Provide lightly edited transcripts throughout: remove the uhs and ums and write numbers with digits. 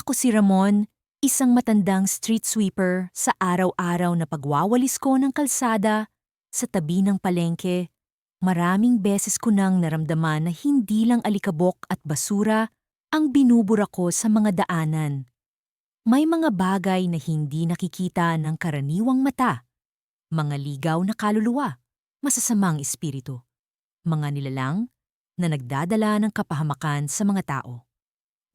Ako si Ramon, isang matandang street sweeper sa araw-araw na pagwawalis ko ng kalsada sa tabi ng palengke. Maraming beses ko nang naramdaman na hindi lang alikabok at basura ang binubura ko sa mga daanan. May mga bagay na hindi nakikita ng karaniwang mata, mga ligaw na kaluluwa, masasamang espiritu, mga nilalang na nagdadala ng kapahamakan sa mga tao.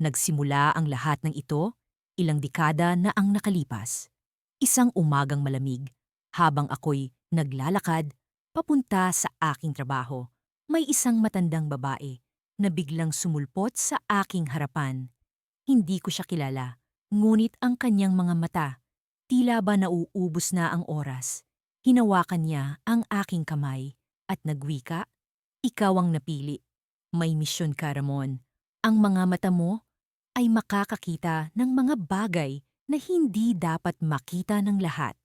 Nagsimula ang lahat ng ito ilang dekada na ang nakalipas. Isang umagang malamig, habang ako'y naglalakad papunta sa aking trabaho, may isang matandang babae na biglang sumulpot sa aking harapan. Hindi ko siya kilala, ngunit ang kanyang mga mata, tila ba nauubos na ang oras. Hinawakan niya ang aking kamay at nagwika, "Ikaw ang napili. May misyon ka, Ramon. Ang mga mata mo ay makakakita ng mga bagay na hindi dapat makita ng lahat."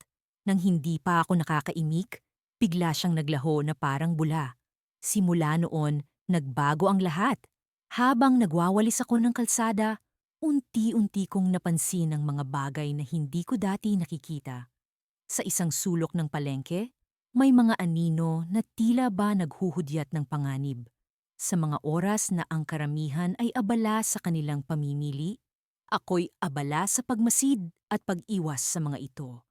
Nang hindi pa ako nakakaimik, bigla siyang naglaho na parang bula. Simula noon, nagbago ang lahat. Habang nagwawalis ako ng kalsada, unti-unti kong napansin ang mga bagay na hindi ko dati nakikita. Sa isang sulok ng palengke, may mga anino na tila ba naghuhudyat ng panganib. Sa mga oras na ang karamihan ay abala sa kanilang pamimili, ako'y abala sa pagmasid at pag-iwas sa mga ito.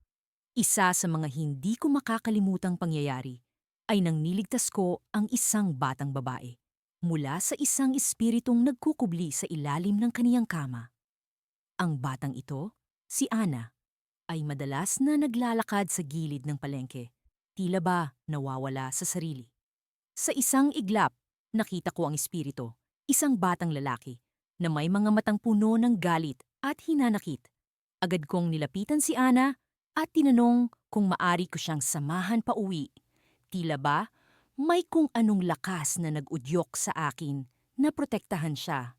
Isa sa mga hindi ko makakalimutang pangyayari ay nang niligtas ko ang isang batang babae mula sa isang espiritong nagkukubli sa ilalim ng kaniyang kama. Ang batang ito, si Ana, ay madalas na naglalakad sa gilid ng palengke, tila ba nawawala sa sarili. Sa isang iglap, nakita ko ang espiritu, isang batang lalaki, na may mga matang puno ng galit at hinanakit. Agad kong nilapitan si Ana at tinanong kung maari ko siyang samahan pa uwi. Tila ba may kung anong lakas na nag-udyok sa akin na protektahan siya.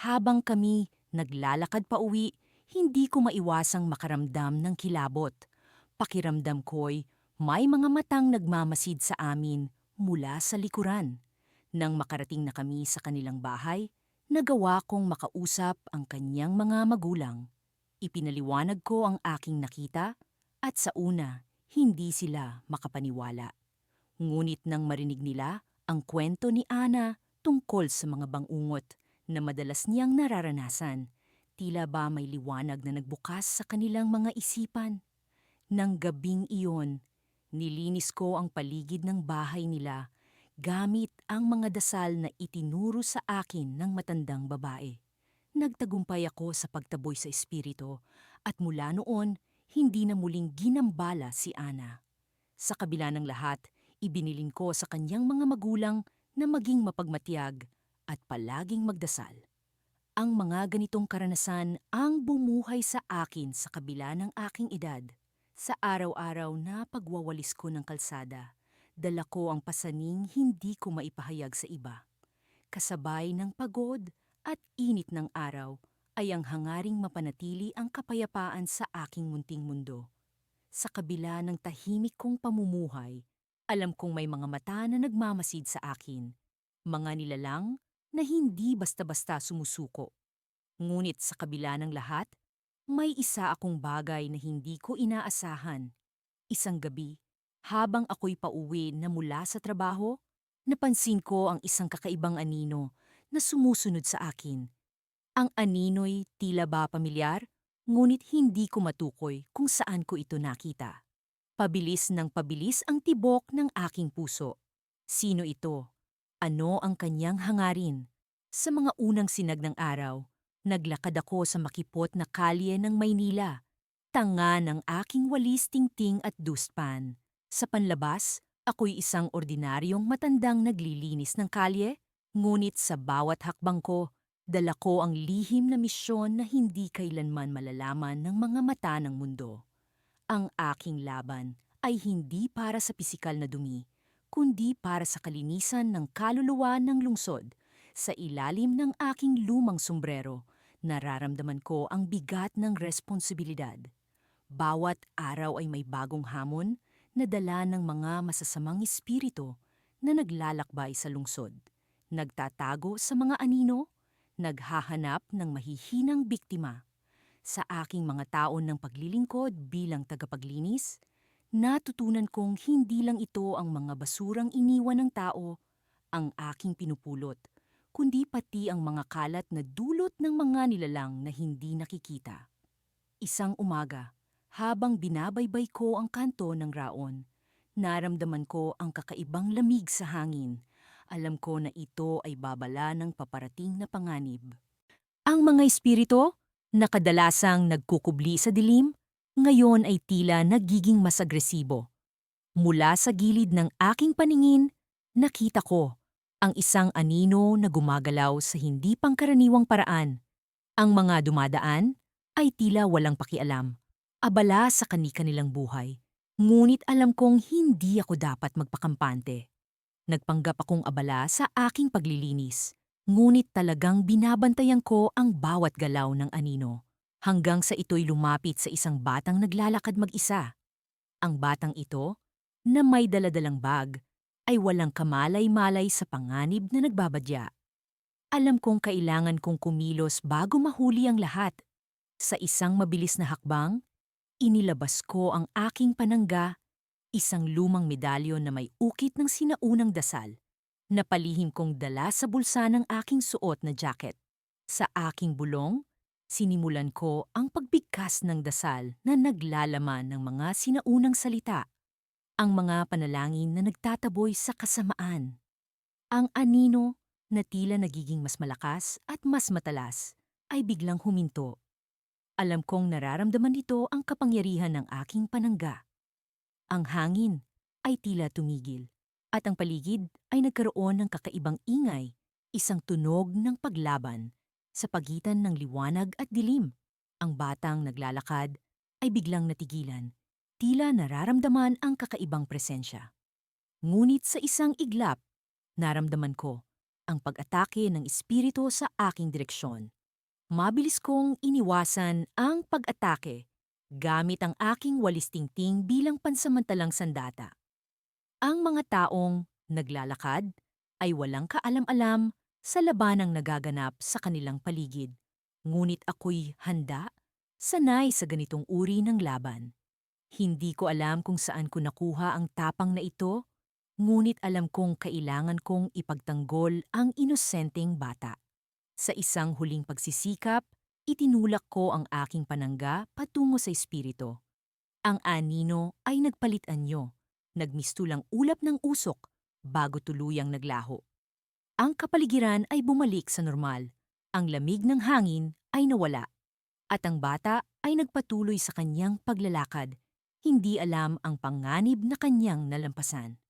Habang kami naglalakad pa uwi, hindi ko maiwasang makaramdam ng kilabot. Pakiramdam ko'y may mga matang nagmamasid sa amin mula sa likuran. Nang makarating na kami sa kanilang bahay, nagawa kong makausap ang kanyang mga magulang. Ipinaliwanag ko ang aking nakita at sa una, hindi sila makapaniwala. Ngunit nang marinig nila ang kwento ni Ana tungkol sa mga bangungot na madalas niyang nararanasan, tila ba may liwanag na nagbukas sa kanilang mga isipan. Nang gabing iyon, nilinis ko ang paligid ng bahay nila gamit ang mga dasal na itinuro sa akin ng matandang babae. Nagtagumpay ako sa pagtaboy sa espiritu at mula noon, hindi na muling ginambala si Ana. Sa kabila ng lahat, ibinilin ko sa kanyang mga magulang na maging mapagmatiyag at palaging magdasal. Ang mga ganitong karanasan ang bumuhay sa akin sa kabila ng aking edad. Sa araw-araw na pagwawalis ko ng kalsada, dala ko ang pasaning hindi ko maipahayag sa iba. Kasabay ng pagod at init ng araw ay ang hangaring mapanatili ang kapayapaan sa aking munting mundo. Sa kabila ng tahimik kong pamumuhay, alam kong may mga mata na nagmamasid sa akin, mga nilalang na hindi basta-basta sumusuko. Ngunit sa kabila ng lahat, may isa akong bagay na hindi ko inaasahan. Isang gabi, habang ako'y pauwi na mula sa trabaho, napansin ko ang isang kakaibang anino na sumusunod sa akin. Ang anino'y tila ba pamilyar, ngunit hindi ko matukoy kung saan ko ito nakita. Pabilis ng pabilis ang tibok ng aking puso. Sino ito? Ano ang kanyang hangarin? Sa mga unang sinag ng araw, naglakad ako sa makipot na kalye ng Maynila. Tanga ng aking walis, tingting at dustpan. Sa panlabas, ako'y isang ordinaryong matandang naglilinis ng kalye, ngunit sa bawat hakbang ko, dala ko ang lihim na misyon na hindi kailanman malalaman ng mga mata ng mundo. Ang aking laban ay hindi para sa pisikal na dumi, kundi para sa kalinisan ng kaluluwa ng lungsod. Sa ilalim ng aking lumang sombrero, nararamdaman ko ang bigat ng responsibilidad. Bawat araw ay may bagong hamon na dala ng mga masasamang espiritu na naglalakbay sa lungsod, nagtatago sa mga anino, naghahanap ng mahihinang biktima. Sa aking mga taon ng paglilingkod bilang tagapaglinis, natutunan kong hindi lang ito ang mga basurang iniwan ng tao ang aking pinupulot, kundi pati ang mga kalat na dulot ng mga nilalang na hindi nakikita. Isang umaga, habang binabaybay ko ang kanto ng Raon, naramdaman ko ang kakaibang lamig sa hangin. Alam ko na ito ay babala ng paparating na panganib. Ang mga espiritu, na kadalasang nagkukubli sa dilim, ngayon ay tila nagiging mas agresibo. Mula sa gilid ng aking paningin, nakita ko ang isang anino na gumagalaw sa hindi pangkaraniwang paraan. Ang mga dumadaan ay tila walang pakialam, abala sa kani-kanilang buhay. Ngunit alam kong hindi ako dapat magpakampante. Nagpanggap akong abala sa aking paglilinis, ngunit talagang binabantayan ko ang bawat galaw ng anino. Hanggang sa ito'y lumapit sa isang batang naglalakad mag-isa. Ang batang ito, na may daladalang bag, ay walang kamalay-malay sa panganib na nagbabadya. Alam kong kailangan kong kumilos bago mahuli ang lahat. Sa isang mabilis na hakbang, inilabas ko ang aking panangga, isang lumang medalyon na may ukit ng sinaunang dasal, na palihim kong dala sa bulsa ng aking suot na jacket. Sa aking bulong, sinimulan ko ang pagbigkas ng dasal na naglalaman ng mga sinaunang salita, ang mga panalangin na nagtataboy sa kasamaan. Ang anino, na tila nagiging mas malakas at mas matalas, ay biglang huminto. Alam kong nararamdaman nito ang kapangyarihan ng aking panangga. Ang hangin ay tila tumigil, at ang paligid ay nagkaroon ng kakaibang ingay, isang tunog ng paglaban sa pagitan ng liwanag at dilim. Ang batang naglalakad ay biglang natigilan, tila nararamdaman ang kakaibang presensya. Ngunit sa isang iglap, naramdaman ko ang pag-atake ng espiritu sa aking direksyon. Mabilis kong iniwasan ang pag-atake gamit ang aking walis tingting bilang pansamantalang sandata. Ang mga taong naglalakad ay walang kaalam-alam sa labanang nagaganap sa kanilang paligid. Ngunit ako'y handa, sanay sa ganitong uri ng laban. Hindi ko alam kung saan ko nakuha ang tapang na ito, ngunit alam kong kailangan kong ipagtanggol ang inosenteng bata. Sa isang huling pagsisikap, itinulak ko ang aking panangga patungo sa espiritu. Ang anino ay nagpalit anyo, nagmistulang ulap ng usok bago tuluyang naglaho. Ang kapaligiran ay bumalik sa normal, ang lamig ng hangin ay nawala, at ang bata ay nagpatuloy sa kanyang paglalakad, hindi alam ang panganib na kanyang nalampasan.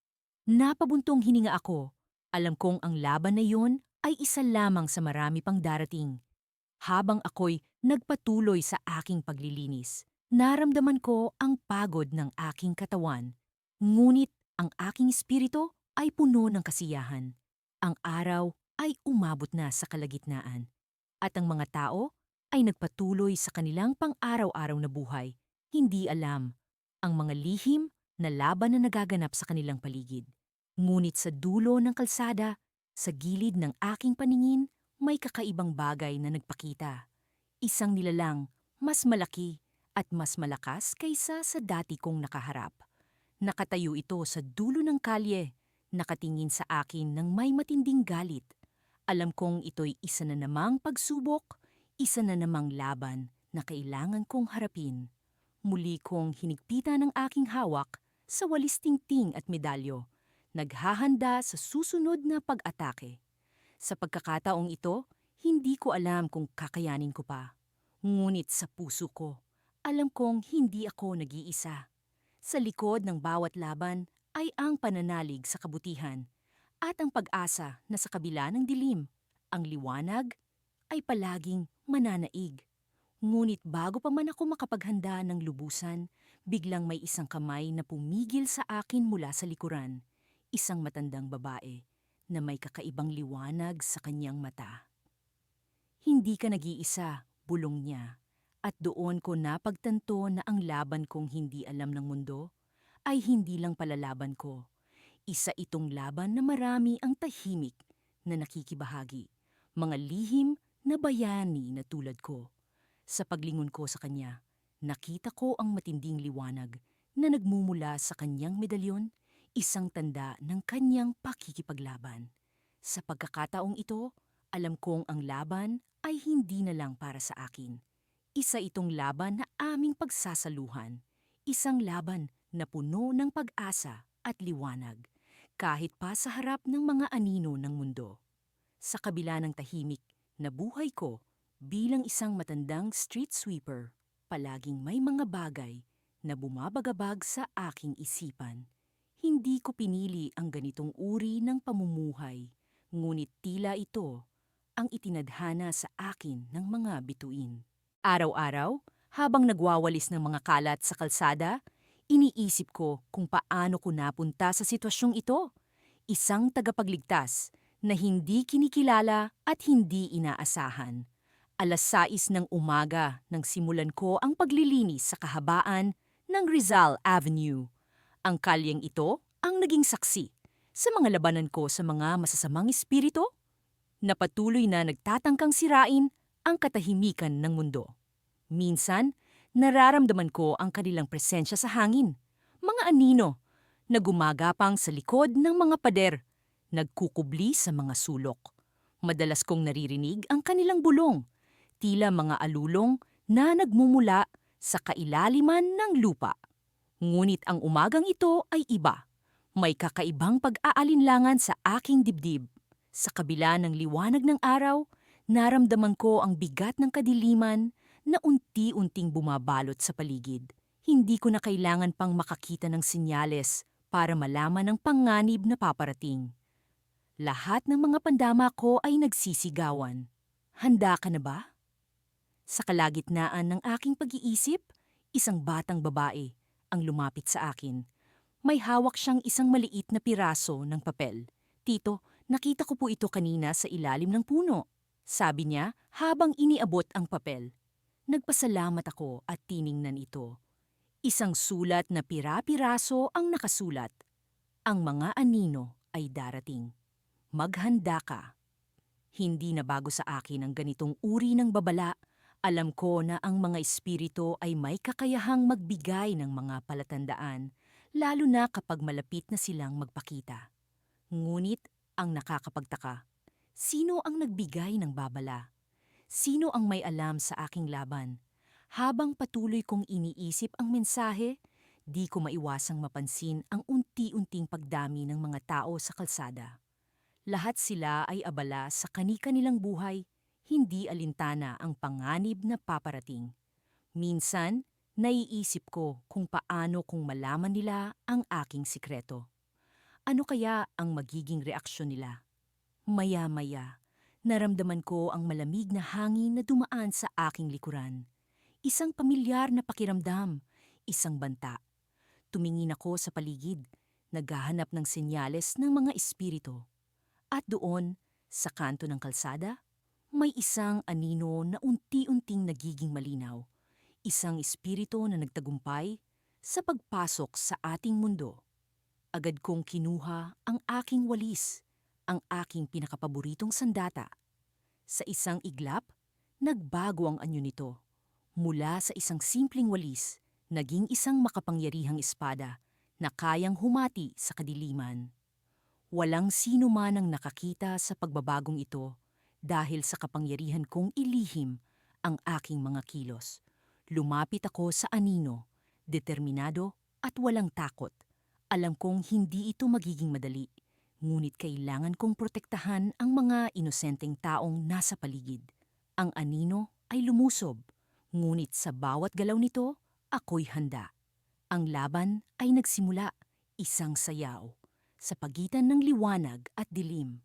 Napabuntong hininga ako, alam kong ang laban na iyon ay isa lamang sa marami pang darating. Habang ako'y nagpatuloy sa aking paglilinis, naramdaman ko ang pagod ng aking katawan. Ngunit ang aking espiritu ay puno ng kasiyahan. Ang araw ay umabot na sa kalagitnaan, at ang mga tao ay nagpatuloy sa kanilang pang-araw-araw na buhay. Hindi alam ang mga lihim na laban na nagaganap sa kanilang paligid. Ngunit sa dulo ng kalsada, sa gilid ng aking paningin, may kakaibang bagay na nagpakita. Isang nilalang, mas malaki at mas malakas kaysa sa dati kong nakaharap. Nakatayo ito sa dulo ng kalye, nakatingin sa akin ng may matinding galit. Alam kong ito'y isa na namang pagsubok, isa na namang laban na kailangan kong harapin. Muli kong hinigpitan ng aking hawak sa walis tingting at medalyo, naghahanda sa susunod na pag-atake. Sa pagkakataong ito, hindi ko alam kung kakayanin ko pa. Ngunit sa puso ko, alam kong hindi ako nag-iisa. Sa likod ng bawat laban ay ang pananalig sa kabutihan at ang pag-asa na sa kabila ng dilim, ang liwanag ay palaging mananaig. Ngunit bago pa man ako makapaghanda ng lubusan, biglang may isang kamay na pumigil sa akin mula sa likuran. Isang matandang babae na may kakaibang liwanag sa kanyang mata. Hindi ka nag-iisa, bulong niya. At doon ko napagtanto na ang laban kong hindi alam ng mundo ay hindi lang palalaban ko. Isa itong laban na marami ang tahimik na nakikibahagi. Mga lihim na bayani na tulad ko. Sa paglingon ko sa kanya, nakita ko ang matinding liwanag na nagmumula sa kanyang medalyon, isang tanda ng kanyang pakikipaglaban. Sa pagkakataong ito, alam kong ang laban ay hindi na lang para sa akin. Isa itong laban na aming pagsasaluhan. Isang laban na puno ng pag-asa at liwanag, kahit pa sa harap ng mga anino ng mundo. Sa kabila ng tahimik na buhay ko bilang isang matandang street sweeper, palaging may mga bagay na bumabagabag sa aking isipan. Hindi ko pinili ang ganitong uri ng pamumuhay, ngunit tila ito ang itinadhana sa akin ng mga bituin. Araw-araw, habang nagwawalis ng mga kalat sa kalsada, iniisip ko kung paano ko napunta sa sitwasyong ito. Isang tagapagligtas na hindi kinikilala at hindi inaasahan. 6:00 ng umaga nang simulan ko ang paglilinis sa kahabaan ng Rizal Avenue. Ang kalyeng ito ang naging saksi sa mga labanan ko sa mga masasamang espiritu na patuloy na nagtatangkang sirain ang katahimikan ng mundo. Minsan, nararamdaman ko ang kanilang presensya sa hangin, mga anino na gumagapang sa likod ng mga pader, nagkukubli sa mga sulok. Madalas kong naririnig ang kanilang bulong, tila mga alulong na nagmumula sa kailaliman ng lupa. Ngunit ang umagang ito ay iba. May kakaibang pag-aalinlangan sa aking dibdib. Sa kabila ng liwanag ng araw, naramdaman ko ang bigat ng kadiliman na unti-unting bumabalot sa paligid. Hindi ko na kailangan pang makakita ng senyales para malaman ang panganib na paparating. Lahat ng mga pandama ko ay nagsisigawan. Handa ka na ba? Sa kalagitnaan ng aking pag-iisip, isang batang babae ang lumapit sa akin. May hawak siyang isang maliit na piraso ng papel. Tito, nakita ko po ito kanina sa ilalim ng puno, sabi niya habang iniabot ang papel. Nagpasalamat ako at tiningnan ito. Isang sulat na pira-piraso ang nakasulat. Ang mga anino ay darating. Maghanda ka. Hindi na bago sa akin ang ganitong uri ng babala. Alam ko na ang mga espiritu ay may kakayahang magbigay ng mga palatandaan, lalo na kapag malapit na silang magpakita. Ngunit ang nakakapagtaka, sino ang nagbigay ng babala? Sino ang may alam sa aking laban? Habang patuloy kong iniisip ang mensahe, di ko maiwasang mapansin ang unti-unting pagdami ng mga tao sa kalsada. Lahat sila ay abala sa kani-kanilang buhay, hindi alintana ang panganib na paparating. Minsan, naiisip ko kung paano kung malaman nila ang aking sikreto. Ano kaya ang magiging reaksyon nila? Maya-maya, naramdaman ko ang malamig na hangin na dumaan sa aking likuran. Isang pamilyar na pakiramdam, isang banta. Tumingin ako sa paligid, naghahanap ng senyales ng mga espiritu. At doon, sa kanto ng kalsada, may isang anino na unti-unting nagiging malinaw. Isang espiritu na nagtagumpay sa pagpasok sa ating mundo. Agad kong kinuha ang aking walis, ang aking pinakapaboritong sandata. Sa isang iglap, nagbago ang anyo nito. Mula sa isang simpleng walis, naging isang makapangyarihang espada na kayang humati sa kadiliman. Walang sino man ang nakakita sa pagbabagong ito dahil sa kapangyarihan kong ilihim ang aking mga kilos. Lumapit ako sa anino, determinado at walang takot. Alam kong hindi ito magiging madali, ngunit kailangan kong protektahan ang mga inosenteng taong nasa paligid. Ang anino ay lumusob, ngunit sa bawat galaw nito, ako'y handa. Ang laban ay nagsimula, isang sayaw, sa pagitan ng liwanag at dilim.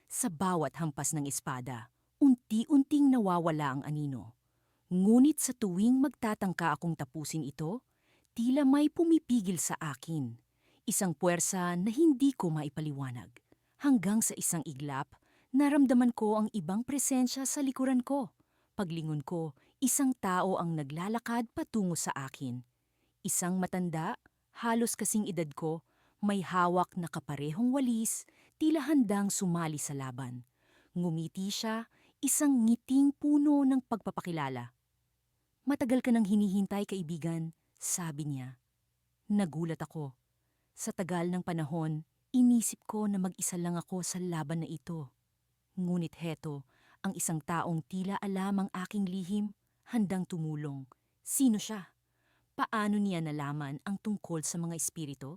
Sa bawat hampas ng espada, unti-unting nawawala ang anino. Ngunit sa tuwing magtatangka akong tapusin ito, tila may pumipigil sa akin. Isang puwersa na hindi ko maipaliwanag. Hanggang sa isang iglap, naramdaman ko ang ibang presensya sa likuran ko. Paglingon ko, isang tao ang naglalakad patungo sa akin. Isang matanda, halos kasing edad ko, may hawak na kaparehong walis, tila handang sumali sa laban. Ngumiti siya, isang ngiting puno ng pagpapakilala. Matagal ka nang hinihintay, kaibigan, sabi niya. Nagulat ako. Sa tagal ng panahon, inisip ko na mag-isa lang ako sa laban na ito. Ngunit heto, ang isang taong tila alam ang aking lihim, handang tumulong. Sino siya? Paano niya nalaman ang tungkol sa mga espiritu?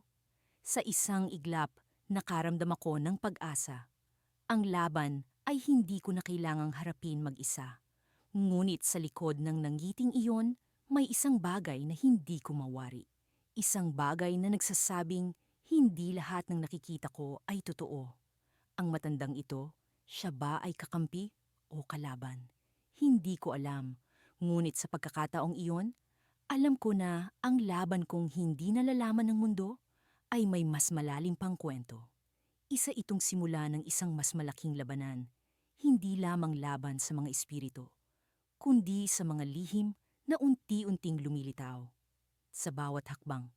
Sa isang iglap, nakaramdam ako ng pag-asa. Ang laban ay hindi ko na kailangang harapin mag-isa. Ngunit sa likod ng nanggiting iyon, may isang bagay na hindi ko mawari. Isang bagay na nagsasabing hindi lahat ng nakikita ko ay totoo. Ang matandang ito, siya ba ay kakampi o kalaban? Hindi ko alam. Ngunit sa pagkakataong iyon, alam ko na ang laban kong hindi nalalaman ng mundo ay may mas malalim pang kwento. Isa itong simula ng isang mas malaking labanan, hindi lamang laban sa mga espiritu, kundi sa mga lihim na unti-unting lumilitaw. Sa bawat hakbang,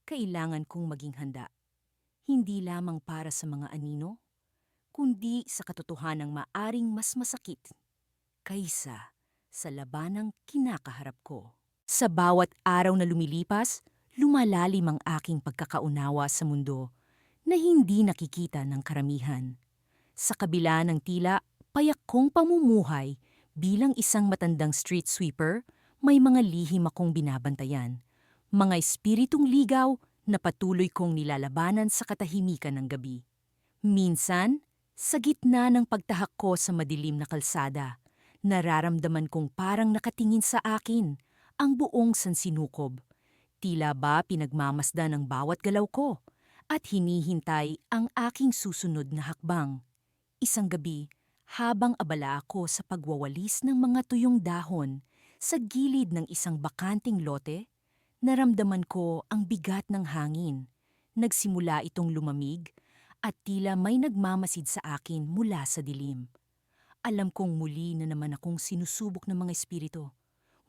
kailangan kong maging handa, hindi lamang para sa mga anino, kundi sa katotohanang maaring mas masakit kaysa sa labanang kinakaharap ko. Sa bawat araw na lumilipas, lumalalim ang aking pagkakaunawa sa mundo na hindi nakikita ng karamihan. Sa kabila ng tila payak kong pamumuhay bilang isang matandang street sweeper, may mga lihim akong binabantayan. Mga espiritong ligaw na patuloy kong nilalabanan sa katahimikan ng gabi. Minsan, sa gitna ng pagtahak ko sa madilim na kalsada, nararamdaman kong parang nakatingin sa akin ang buong sansinukob. Tila ba pinagmamasdan ang bawat galaw ko at hinihintay ang aking susunod na hakbang. Isang gabi, habang abala ako sa pagwawalis ng mga tuyong dahon sa gilid ng isang bakanting lote, naramdaman ko ang bigat ng hangin. Nagsimula itong lumamig at tila may nagmamasid sa akin mula sa dilim. Alam kong muli na naman akong sinusubok ng mga espiritu.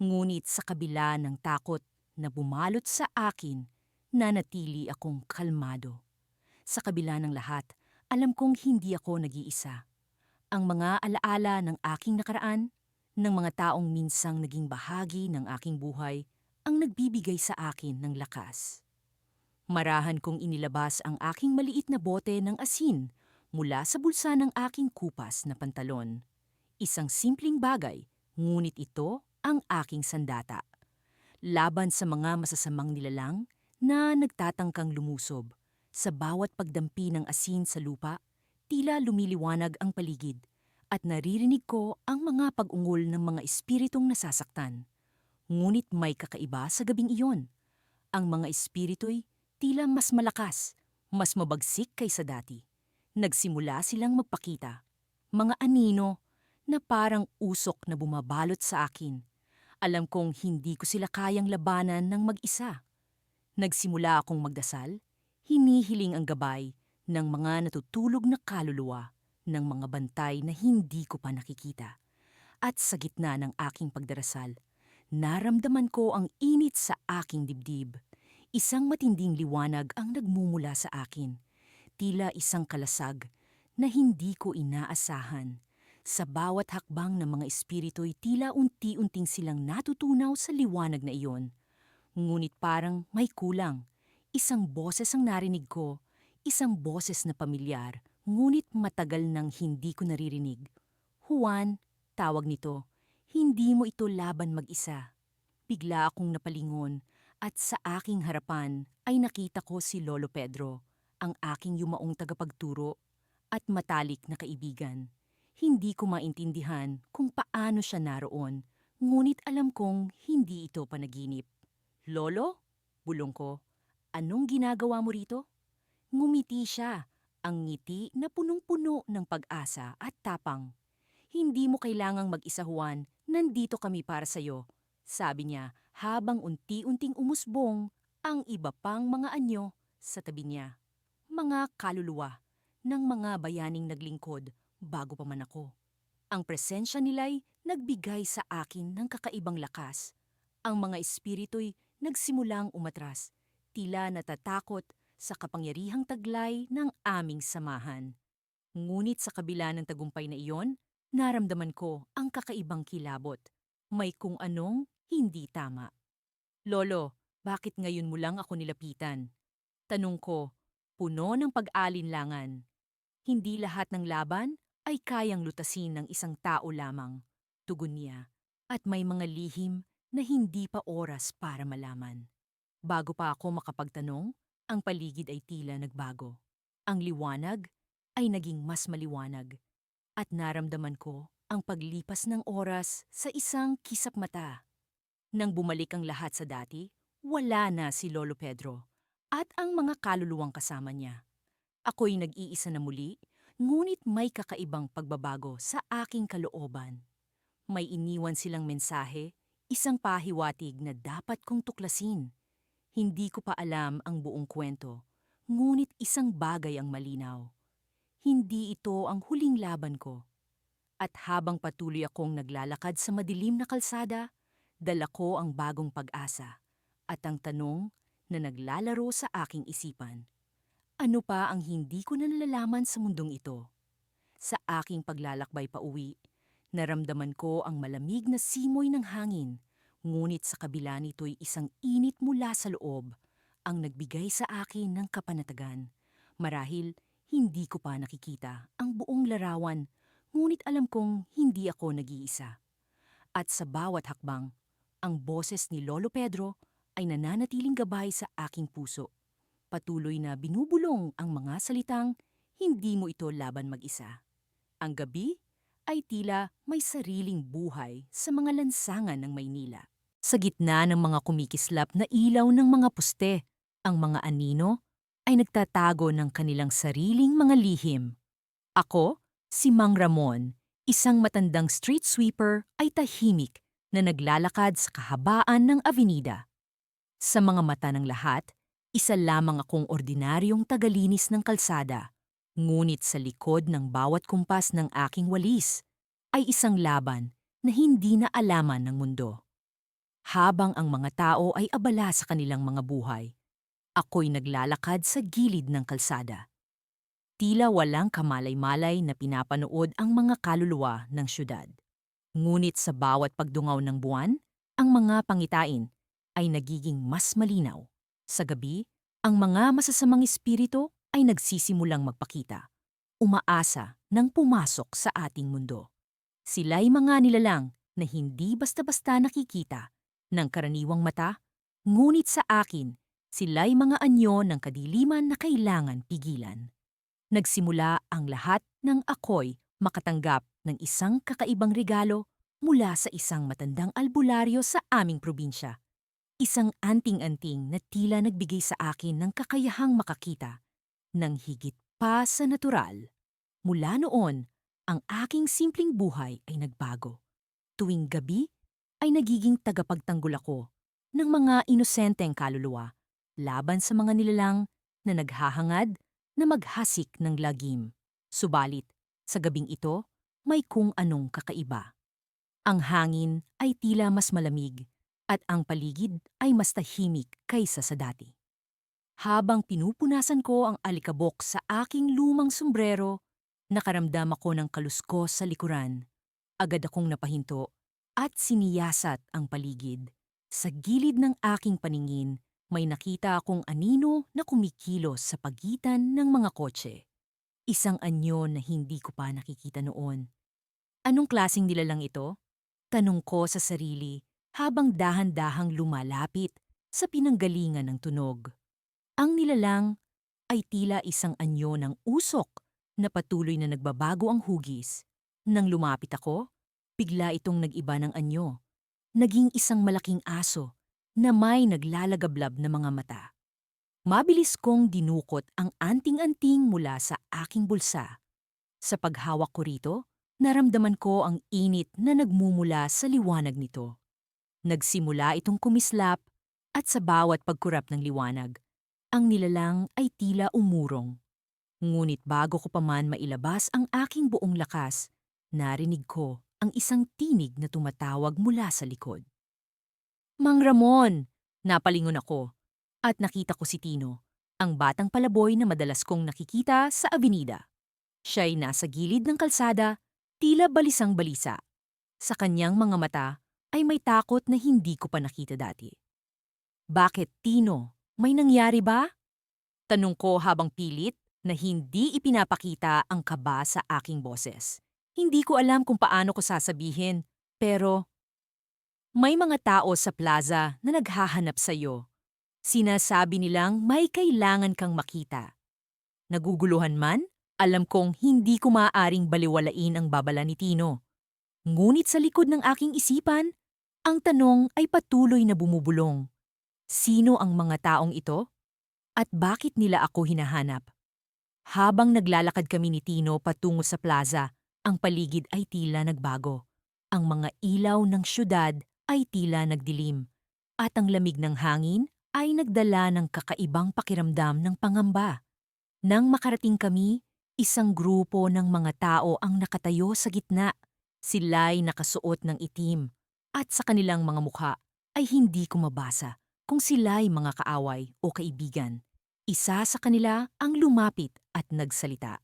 Ngunit sa kabila ng takot na bumalot sa akin, nanatili akong kalmado. Sa kabila ng lahat, alam kong hindi ako nag-iisa. Ang mga alaala ng aking nakaraan, ng mga taong minsang naging bahagi ng aking buhay, ang nagbibigay sa akin ng lakas. Marahan kong inilabas ang aking maliit na bote ng asin mula sa bulsa ng aking kupas na pantalon. Isang simpleng bagay, ngunit ito ang aking sandata. Laban sa mga masasamang nilalang na nagtatangkang lumusob. Sa bawat pagdampi ng asin sa lupa, tila lumiliwanag ang paligid at naririnig ko ang mga pag-ungol ng mga espiritong nasasaktan. Ngunit may kakaiba sa gabing iyon. Ang mga espiritu'y tila mas malakas, mas mabagsik kaysa dati. Nagsimula silang magpakita. Mga anino na parang usok na bumabalot sa akin. Alam kong hindi ko sila kayang labanan ng mag-isa. Nagsimula akong magdasal, hinihiling ang gabay ng mga natutulog na kaluluwa ng mga bantay na hindi ko pa nakikita. At sa gitna ng aking pagdarasal, naramdaman ko ang init sa aking dibdib. Isang matinding liwanag ang nagmumula sa akin, tila isang kalasag na hindi ko inaasahan. Sa bawat hakbang ng mga espiritu'y tila unti-unting silang natutunaw sa liwanag na iyon. Ngunit parang may kulang. Isang boses ang narinig ko, isang boses na pamilyar, ngunit matagal nang hindi ko naririnig. Juan, tawag nito, hindi mo ito laban mag-isa. Bigla akong napalingon at sa aking harapan ay nakita ko si Lolo Pedro, ang aking yumaong tagapagturo at matalik na kaibigan. Hindi ko maintindihan kung paano siya naroon, ngunit alam kong hindi ito panaginip. Lolo? Bulong ko. Anong ginagawa mo rito? Ngumiti siya, ang ngiti na punong-puno ng pag-asa at tapang. Hindi mo kailangang mag-isa, Juan. Nandito kami para sa'yo, sabi niya habang unti-unting umusbong ang iba pang mga anyo sa tabi niya. Mga kaluluwa ng mga bayaning naglingkod bago pa man ako. Ang presensya nila'y nagbigay sa akin ng kakaibang lakas. Ang mga espiritu'y nagsimulang umatras, tila natatakot sa kapangyarihang taglay ng aming samahan. Ngunit sa kabila ng tagumpay na iyon, naramdaman ko ang kakaibang kilabot. May kung anong hindi tama. Lolo, bakit ngayon mo lang ako nilapitan? Tanong ko, puno ng pag-alinlangan. Hindi lahat ng laban ay kayang lutasin ng isang tao lamang. Tugon niya. At may mga lihim na hindi pa oras para malaman. Bago pa ako makapagtanong, ang paligid ay tila nagbago. Ang liwanag ay naging mas maliwanag. At naramdaman ko ang paglipas ng oras sa isang kisap mata. Nang bumalik ang lahat sa dati, wala na si Lolo Pedro at ang mga kaluluwang kasama niya. Ako'y nag-iisa na muli, ngunit may kakaibang pagbabago sa aking kalooban. May iniwan silang mensahe, isang pahiwatig na dapat kong tuklasin. Hindi ko pa alam ang buong kwento, ngunit isang bagay ang malinaw. Hindi ito ang huling laban ko. At habang patuloy akong naglalakad sa madilim na kalsada, dala ko ang bagong pag-asa at ang tanong na naglalaro sa aking isipan. Ano pa ang hindi ko na nalalaman sa mundong ito? Sa aking paglalakbay pa uwi, naramdaman ko ang malamig na simoy ng hangin, ngunit sa kabila nito'y isang init mula sa loob ang nagbigay sa akin ng kapanatagan. Marahil hindi ko pa nakikita ang buong larawan, ngunit alam kong hindi ako nag-iisa. At sa bawat hakbang, ang boses ni Lolo Pedro ay nananatiling gabay sa aking puso. Patuloy na binubulong ang mga salitang, hindi mo ito laban mag-isa. Ang gabi ay tila may sariling buhay sa mga lansangan ng Maynila. Sa gitna ng mga kumikislap na ilaw ng mga poste, ang mga anino ay nagtatago ng kanilang sariling mga lihim. Ako, si Mang Ramon, isang matandang street sweeper, ay tahimik na naglalakad sa kahabaan ng avenida. Sa mga mata ng lahat, isa lamang akong ordinaryong tagalinis ng kalsada. Ngunit sa likod ng bawat kumpas ng aking walis ay isang laban na hindi na alaman ng mundo. Habang ang mga tao ay abala sa kanilang mga buhay, ako'y naglalakad sa gilid ng kalsada. Tila walang kamalay-malay na pinapanood ang mga kaluluwa ng syudad. Ngunit sa bawat pagdungaw ng buwan, ang mga pangitain ay nagiging mas malinaw. Sa gabi, ang mga masasamang espiritu ay nagsisimulang magpakita, umaasa nang pumasok sa ating mundo. Sila'y mga nilalang na hindi basta-basta nakikita ng karaniwang mata, ngunit sa akin, sila'y mga anyo ng kadiliman na kailangan pigilan. Nagsimula ang lahat nang ako'y makatanggap ng isang kakaibang regalo mula sa isang matandang albularyo sa aming probinsya. Isang anting-anting na tila nagbigay sa akin ng kakayahang makakita ng higit pa sa natural. Mula noon, ang aking simpleng buhay ay nagbago. Tuwing gabi ay nagiging tagapagtanggol ako ng mga inosenteng kaluluwa laban sa mga nilalang na naghahangad na maghasik ng lagim. Subalit, sa gabing ito, may kung anong kakaiba. Ang hangin ay tila mas malamig at ang paligid ay mas tahimik kaysa sa dati. Habang pinupunasan ko ang alikabok sa aking lumang sombrero, nakaramdam ako ng kaluskos sa likuran. Agad akong napahinto at siniyasat ang paligid. Sa gilid ng aking paningin, may nakita akong anino na kumikilos sa pagitan ng mga kotse. Isang anyo na hindi ko pa nakikita noon. Anong klaseng nilalang ito? Tanong ko sa sarili habang dahan-dahang lumalapit sa pinanggalingan ng tunog. Ang nilalang ay tila isang anyo ng usok na patuloy na nagbabago ang hugis. Nang lumapit ako, bigla itong nag-iba ng anyo. Naging isang malaking aso na may naglalagablab na mga mata. Mabilis kong dinukot ang anting-anting mula sa aking bulsa. Sa paghawak ko rito, naramdaman ko ang init na nagmumula sa liwanag nito. Nagsimula itong kumislap at sa bawat pagkurap ng liwanag, ang nilalang ay tila umurong. Ngunit bago ko pa man mailabas ang aking buong lakas, narinig ko ang isang tinig na tumatawag mula sa likod. Mang Ramon! Napalingon ako at nakita ko si Tino, ang batang palaboy na madalas kong nakikita sa avenida. Siya'y nasa gilid ng kalsada, tila balisang-balisa. Sa kanyang mga mata, ay may takot na hindi ko pa nakita dati. Bakit, Tino? May nangyari ba? Tanong ko habang pilit na hindi ipinapakita ang kaba sa aking boses. Hindi ko alam kung paano ko sasabihin, pero may mga tao sa plaza na naghahanap sa'yo. Sinasabi nilang may kailangan kang makita. Naguguluhan man, alam kong hindi ko maaaring baliwalain ang babala ni Tino. Ngunit sa likod ng aking isipan, ang tanong ay patuloy na bumubulong. Sino ang mga taong ito? At bakit nila ako hinahanap? Habang naglalakad kami ni Tino patungo sa plaza, ang paligid ay tila nagbago. Ang mga ilaw ng syudad ay tila nagdilim. At ang lamig ng hangin ay nagdala ng kakaibang pakiramdam ng pangamba. Nang makarating kami, isang grupo ng mga tao ang nakatayo sa gitna. Sila'y nakasuot ng itim. At sa kanilang mga mukha ay hindi ko mabasa kung sila'y mga kaaway o kaibigan. Isa sa kanila ang lumapit at nagsalita.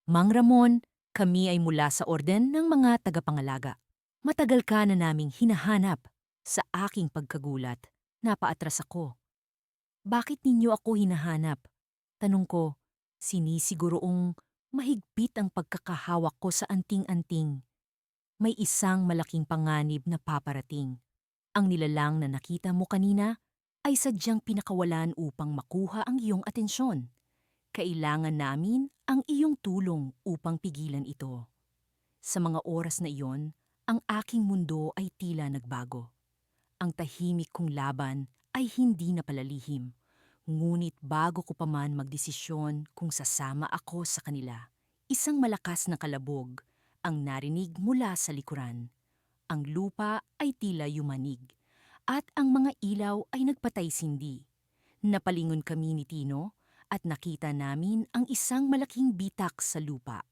Mang Ramon, kami ay mula sa orden ng mga tagapangalaga. Matagal ka na naming hinahanap. Sa aking pagkagulat, napaatras ako. Bakit ninyo ako hinahanap? Tanong ko, sinisigurong mahigpit ang pagkakahawak ko sa anting-anting. May isang malaking panganib na paparating. Ang nilalang na nakita mo kanina ay sadyang pinakawalan upang makuha ang iyong atensyon. Kailangan namin ang iyong tulong upang pigilan ito. Sa mga oras na iyon, ang aking mundo ay tila nagbago. Ang tahimik kong laban ay hindi na palalihim. Ngunit bago ko pa man magdesisyon kung sasama ako sa kanila, isang malakas na kalabog ang narinig mula sa likuran. Ang lupa ay tila yumanig at ang mga ilaw ay nagpatay-sindi. Napalingon kami ni Tino at nakita namin ang isang malaking bitak sa lupa.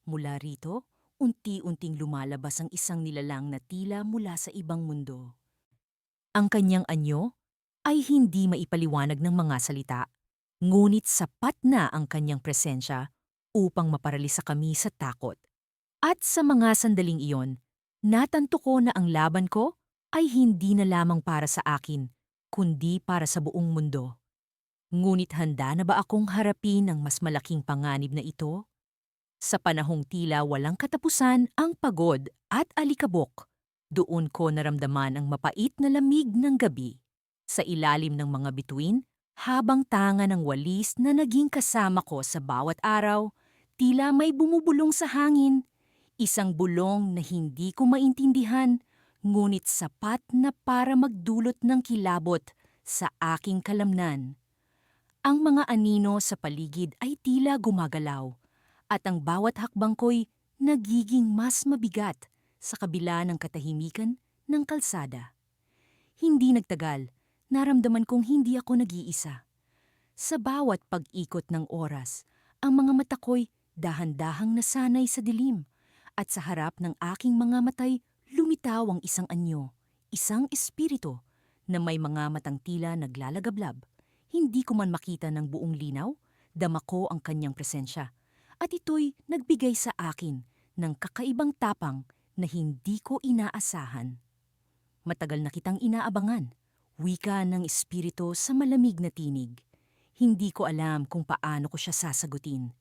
Mula rito, unti-unting lumalabas ang isang nilalang na tila mula sa ibang mundo. Ang kanyang anyo ay hindi maipaliwanag ng mga salita, ngunit sapat na ang kanyang presensya upang maparalisa kami sa takot. At sa mga sandaling iyon, natanto ko na ang laban ko ay hindi na lamang para sa akin, kundi para sa buong mundo. Ngunit handa na ba akong harapin ang mas malaking panganib na ito? Sa panahong tila walang katapusan ang pagod at alikabok, doon ko naramdaman ang mapait na lamig ng gabi. Sa ilalim ng mga bituin, habang tanga ng walis na naging kasama ko sa bawat araw, tila may bumubulong sa hangin. Isang bulong na hindi ko maintindihan, ngunit sapat na para magdulot ng kilabot sa aking kalamnan. Ang mga anino sa paligid ay tila gumagalaw, at ang bawat hakbang ko'y nagiging mas mabigat sa kabila ng katahimikan ng kalsada. Hindi nagtagal, naramdaman kong hindi ako nag-iisa. Sa bawat pag-ikot ng oras, ang mga mata ko'y dahan-dahang nasanay sa dilim, at sa harap ng aking mga matay lumitaw ang isang anyo, isang espiritu na may mga matang tila naglalagablab. Hindi ko man makita ng buong linaw, dama ko ang kanyang presensya. At ito'y nagbigay sa akin ng kakaibang tapang na hindi ko inaasahan. Matagal na kitang inaabangan, wika ng espiritu sa malamig na tinig. Hindi ko alam kung paano ko siya sasagutin.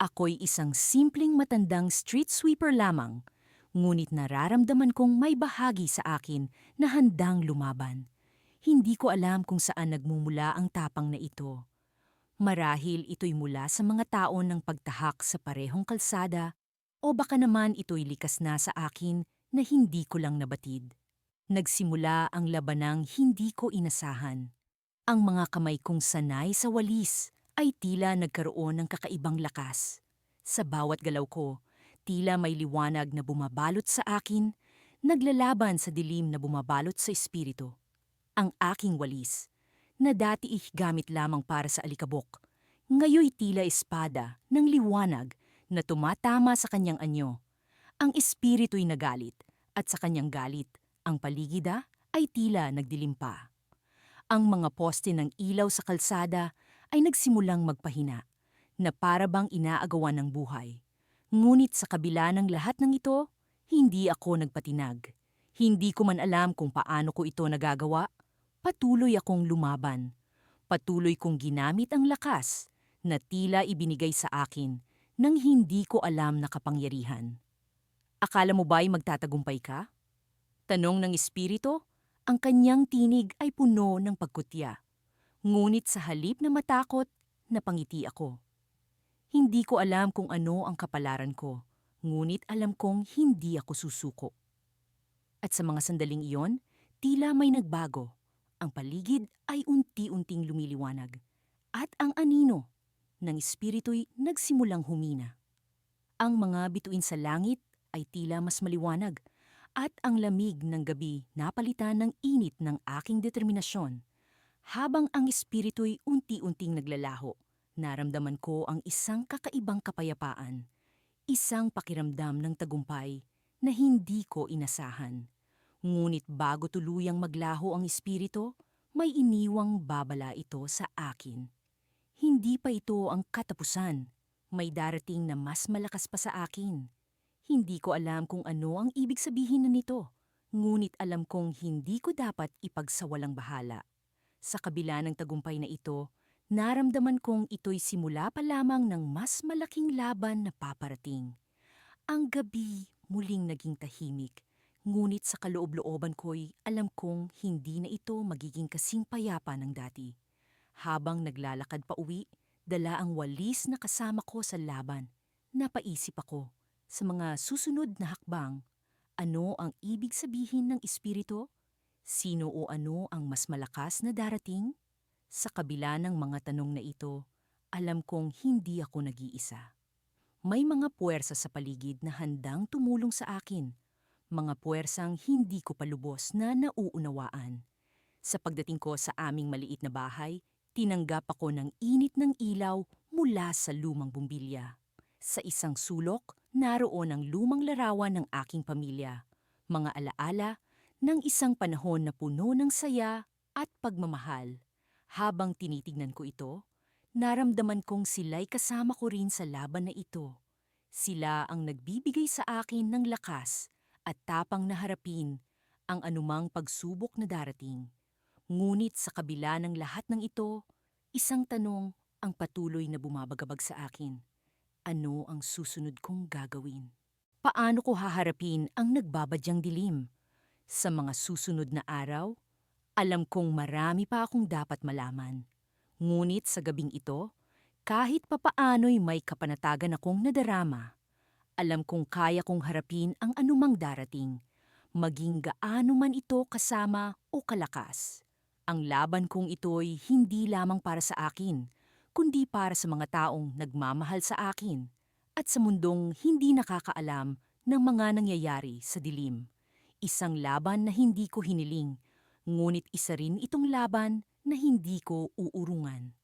Ako'y isang simpleng matandang street sweeper lamang, ngunit nararamdaman kong may bahagi sa akin na handang lumaban. Hindi ko alam kung saan nagmumula ang tapang na ito. Marahil ito'y mula sa mga tao ng pagtahak sa parehong kalsada, o baka naman ito'y likas na sa akin na hindi ko lang nabatid. Nagsimula ang labanang hindi ko inasahan. Ang mga kamay kong sanay sa walis ay tila nagkaroon ng kakaibang lakas. Sa bawat galaw ko, tila may liwanag na bumabalot sa akin, naglalaban sa dilim na bumabalot sa espiritu. Ang aking walis, na dati gamit lamang para sa alikabok, ngayoy tila espada ng liwanag na tumatama sa kanyang anyo. Ang espiritu'y nagalit, at sa kanyang galit, ang paligid ay tila nagdilim pa. Ang mga poste ng ilaw sa kalsada ay nagsimulang magpahina, na para bang inaagawan ng buhay. Ngunit sa kabila ng lahat ng ito, hindi ako nagpatinag. Hindi ko man alam kung paano ko ito nagagawa. Patuloy akong lumaban. Patuloy kong ginamit ang lakas na tila ibinigay sa akin nang hindi ko alam na kapangyarihan. Akala mo ba'y magtatagumpay ka? Tanong ng espiritu, ang kanyang tinig ay puno ng pagkutya. Ngunit sa halip na matakot, napangiti ako. Hindi ko alam kung ano ang kapalaran ko, ngunit alam kong hindi ako susuko. At sa mga sandaling iyon, tila may nagbago. Ang paligid ay unti-unting lumiliwanag. At ang anino ng espiritu'y nagsimulang humina. Ang mga bituin sa langit ay tila mas maliwanag at ang lamig ng gabi napalitan ng init ng aking determinasyon. Habang ang espiritu'y unti-unting naglalaho, naramdaman ko ang isang kakaibang kapayapaan, isang pakiramdam ng tagumpay na hindi ko inasahan. Ngunit bago tuluyang maglaho ang espiritu, may iniwang babala ito sa akin. Hindi pa ito ang katapusan. May darating na mas malakas pa sa akin. Hindi ko alam kung ano ang ibig sabihin na nito, ngunit alam kong hindi ko dapat ipagsawalang bahala. Sa kabila ng tagumpay na ito, naramdaman kong ito'y simula pa lamang ng mas malaking laban na paparating. Ang gabi muling naging tahimik, ngunit sa kaloob-looban ko'y alam kong hindi na ito magiging kasing payapa ng dati. Habang naglalakad pa uwi, dala ang walis na kasama ko sa laban. Napaisip ako, sa mga susunod na hakbang, ano ang ibig sabihin ng espiritu? Sino o ano ang mas malakas na darating? Sa kabila ng mga tanong na ito, alam kong hindi ako nag-iisa. May mga puwersa sa paligid na handang tumulong sa akin, mga puwersang hindi ko palubos na nauunawaan. Sa pagdating ko sa aming maliit na bahay, tinanggap ako ng init ng ilaw mula sa lumang bumbilya. Sa isang sulok, naroon ang lumang larawan ng aking pamilya, mga alaala ng isang panahon na puno ng saya at pagmamahal. Habang tinitignan ko ito, naramdaman kong sila'y kasama ko rin sa laban na ito. Sila ang nagbibigay sa akin ng lakas at tapang na harapin ang anumang pagsubok na darating. Ngunit sa kabila ng lahat ng ito, isang tanong ang patuloy na bumabagabag sa akin. Ano ang susunod kong gagawin? Paano ko haharapin ang nagbabadyang dilim? Sa mga susunod na araw, alam kong marami pa akong dapat malaman. Ngunit sa gabing ito, kahit papaano'y may kapanatagan akong nadarama. Alam kong kaya kong harapin ang anumang darating, maging gaano man ito kasama o kalakas. Ang laban kong ito'y hindi lamang para sa akin, kundi para sa mga taong nagmamahal sa akin at sa mundong hindi nakakaalam ng mga nangyayari sa dilim. Isang laban na hindi ko hiniling, ngunit isa rin itong laban na hindi ko uurungan.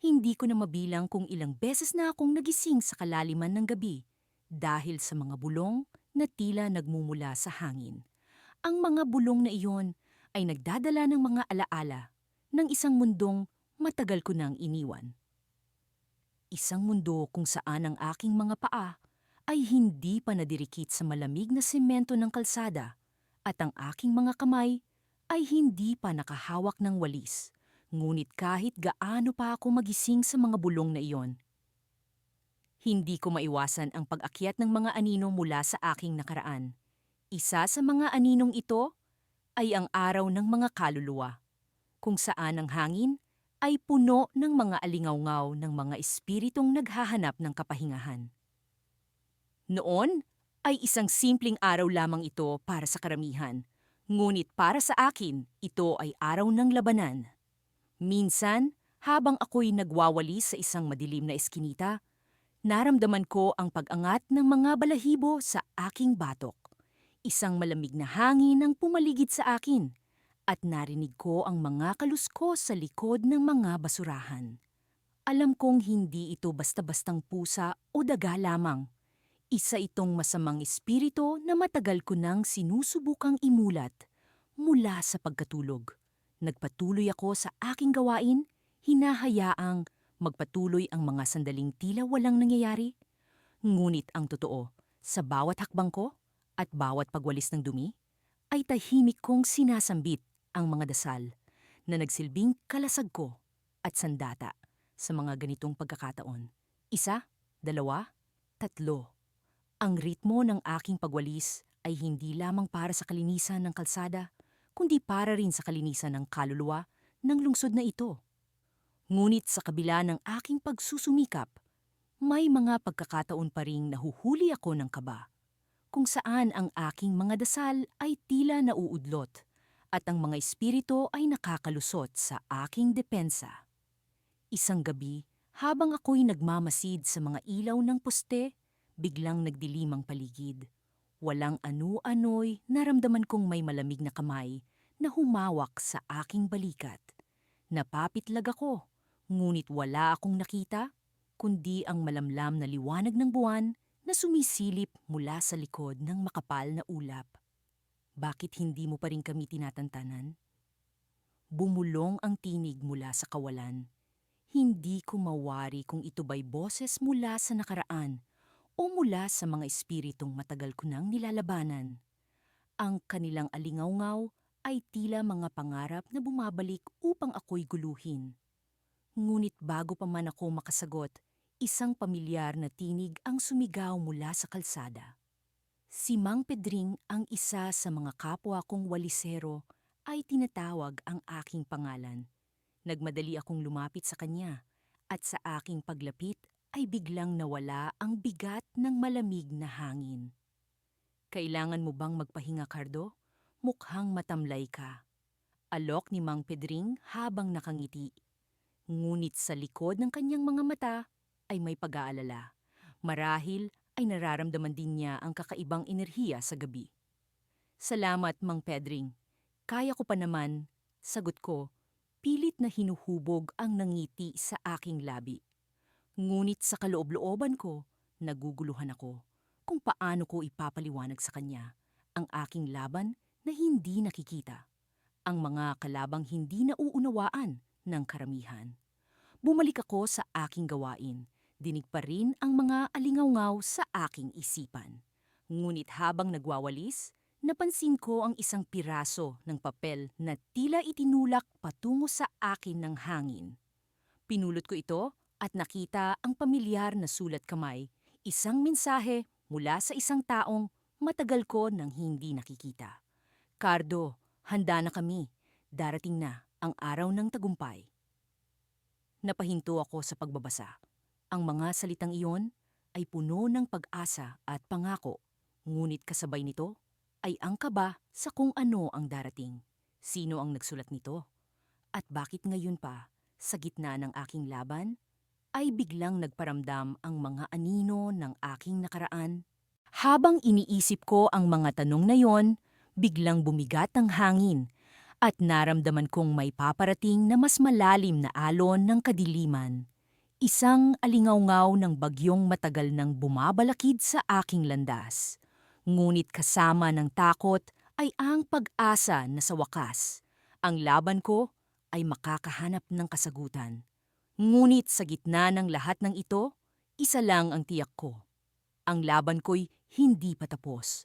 Hindi ko na mabilang kung ilang beses na akong nagising sa kalaliman ng gabi dahil sa mga bulong na tila nagmumula sa hangin. Ang mga bulong na iyon ay nagdadala ng mga alaala ng isang mundong matagal ko nang iniwan. Isang mundo kung saan ang aking mga paa ay hindi pa nadirikit sa malamig na semento ng kalsada at ang aking mga kamay ay hindi pa nakahawak ng walis. Ngunit kahit gaano pa ako magising sa mga bulong na iyon, hindi ko maiwasan ang pag-akyat ng mga anino mula sa aking nakaraan. Isa sa mga aninong ito ay ang araw ng mga kaluluwa, kung saan ang hangin ay puno ng mga alingawngaw ng mga espiritong naghahanap ng kapahingahan. Noon ay isang simpleng araw lamang ito para sa karamihan, ngunit para sa akin, ito ay araw ng labanan. Minsan, habang ako'y nagwawalis sa isang madilim na eskinita, naramdaman ko ang pag-angat ng mga balahibo sa aking batok. Isang malamig na hangin ang pumaligid sa akin at narinig ko ang mga kaluskos sa likod ng mga basurahan. Alam kong hindi ito basta-bastang pusa o daga lamang. Isa itong masamang espiritu na matagal ko nang sinusubukang imulat mula sa pagkatulog. Nagpatuloy ako sa aking gawain, hinahayaang magpatuloy ang mga sandaling tila walang nangyayari. Ngunit ang totoo, sa bawat hakbang ko, At bawat pagwalis ng dumi, ay tahimik kong sinasambit ang mga dasal na nagsilbing kalasag ko at sandata sa mga ganitong pagkakataon. Isa, dalawa, tatlo. Ang ritmo ng aking pagwalis ay hindi lamang para sa kalinisan ng kalsada, kundi para rin sa kalinisan ng kaluluwa ng lungsod na ito. Ngunit sa kabila ng aking pagsusumikap, may mga pagkakataon pa ring nahuhuli ako ng kaba, kung saan ang aking mga dasal ay tila nauudlot at ang mga espiritu ay nakakalusot sa aking depensa. Isang gabi, habang ako'y nagmamasid sa mga ilaw ng poste, biglang nagdilim ang paligid. Walang anu-ano'y naramdaman kong may malamig na kamay na humawak sa aking balikat. Napapitlag ako, ngunit wala akong nakita, kundi ang malamlam na liwanag ng buwan na sumisilip mula sa likod ng makapal na ulap. Bakit hindi mo pa rin kami tinatantanan? Bumulong ang tinig mula sa kawalan. Hindi ko mawari kung ito ba'y boses mula sa nakaraan o mula sa mga espiritong matagal ko nang nilalabanan. Ang kanilang alingawngaw ay tila mga pangarap na bumabalik upang ako'y guluhin. Ngunit bago pa man ako makasagot, isang pamilyar na tinig ang sumigaw mula sa kalsada. Si Mang Pedring, ang isa sa mga kapwa kong walisero, ay tinatawag ang aking pangalan. Nagmadali akong lumapit sa kanya at sa aking paglapit ay biglang nawala ang bigat ng malamig na hangin. Kailangan mo bang magpahinga, Cardo? Mukhang matamlay ka. Alok ni Mang Pedring habang nakangiti. Ngunit sa likod ng kanyang mga mata ay may pag-aalala. Marahil ay nararamdaman din niya ang kakaibang enerhiya sa gabi. Salamat, Mang Pedring. Kaya ko pa naman, sagot ko, pilit na hinuhubog ang nangiti sa aking labi. Ngunit sa kaloob-looban ko, naguguluhan ako kung paano ko ipapaliwanag sa kanya ang aking laban na hindi nakikita, ang mga kalabang hindi nauunawaan ng karamihan. Bumalik ako sa aking gawain, dinig pa rin ang mga alingawngaw sa aking isipan. Ngunit habang nagwawalis, napansin ko ang isang piraso ng papel na tila itinulak patungo sa akin ng hangin. Pinulot ko ito at nakita ang pamilyar na sulat kamay, isang mensahe mula sa isang taong matagal ko nang hindi nakikita. Cardo, handa na kami. Darating na ang araw ng tagumpay. Napahinto ako sa pagbabasa. Ang mga salitang iyon ay puno ng pag-asa at pangako, ngunit kasabay nito ay ang kaba sa kung ano ang darating. Sino ang nagsulat nito? At bakit ngayon pa, sa gitna ng aking laban, ay biglang nagparamdam ang mga anino ng aking nakaraan? Habang iniisip ko ang mga tanong na yon, biglang bumigat ang hangin at naramdaman kong may paparating na mas malalim na alon ng kadiliman. Isang alingawngaw ng bagyong matagal nang bumabalakid sa aking landas. Ngunit kasama ng takot ay ang pag-asa na sa wakas, ang laban ko ay makakahanap ng kasagutan. Ngunit sa gitna ng lahat ng ito, isa lang ang tiyak ko. Ang laban ko'y hindi pa tapos.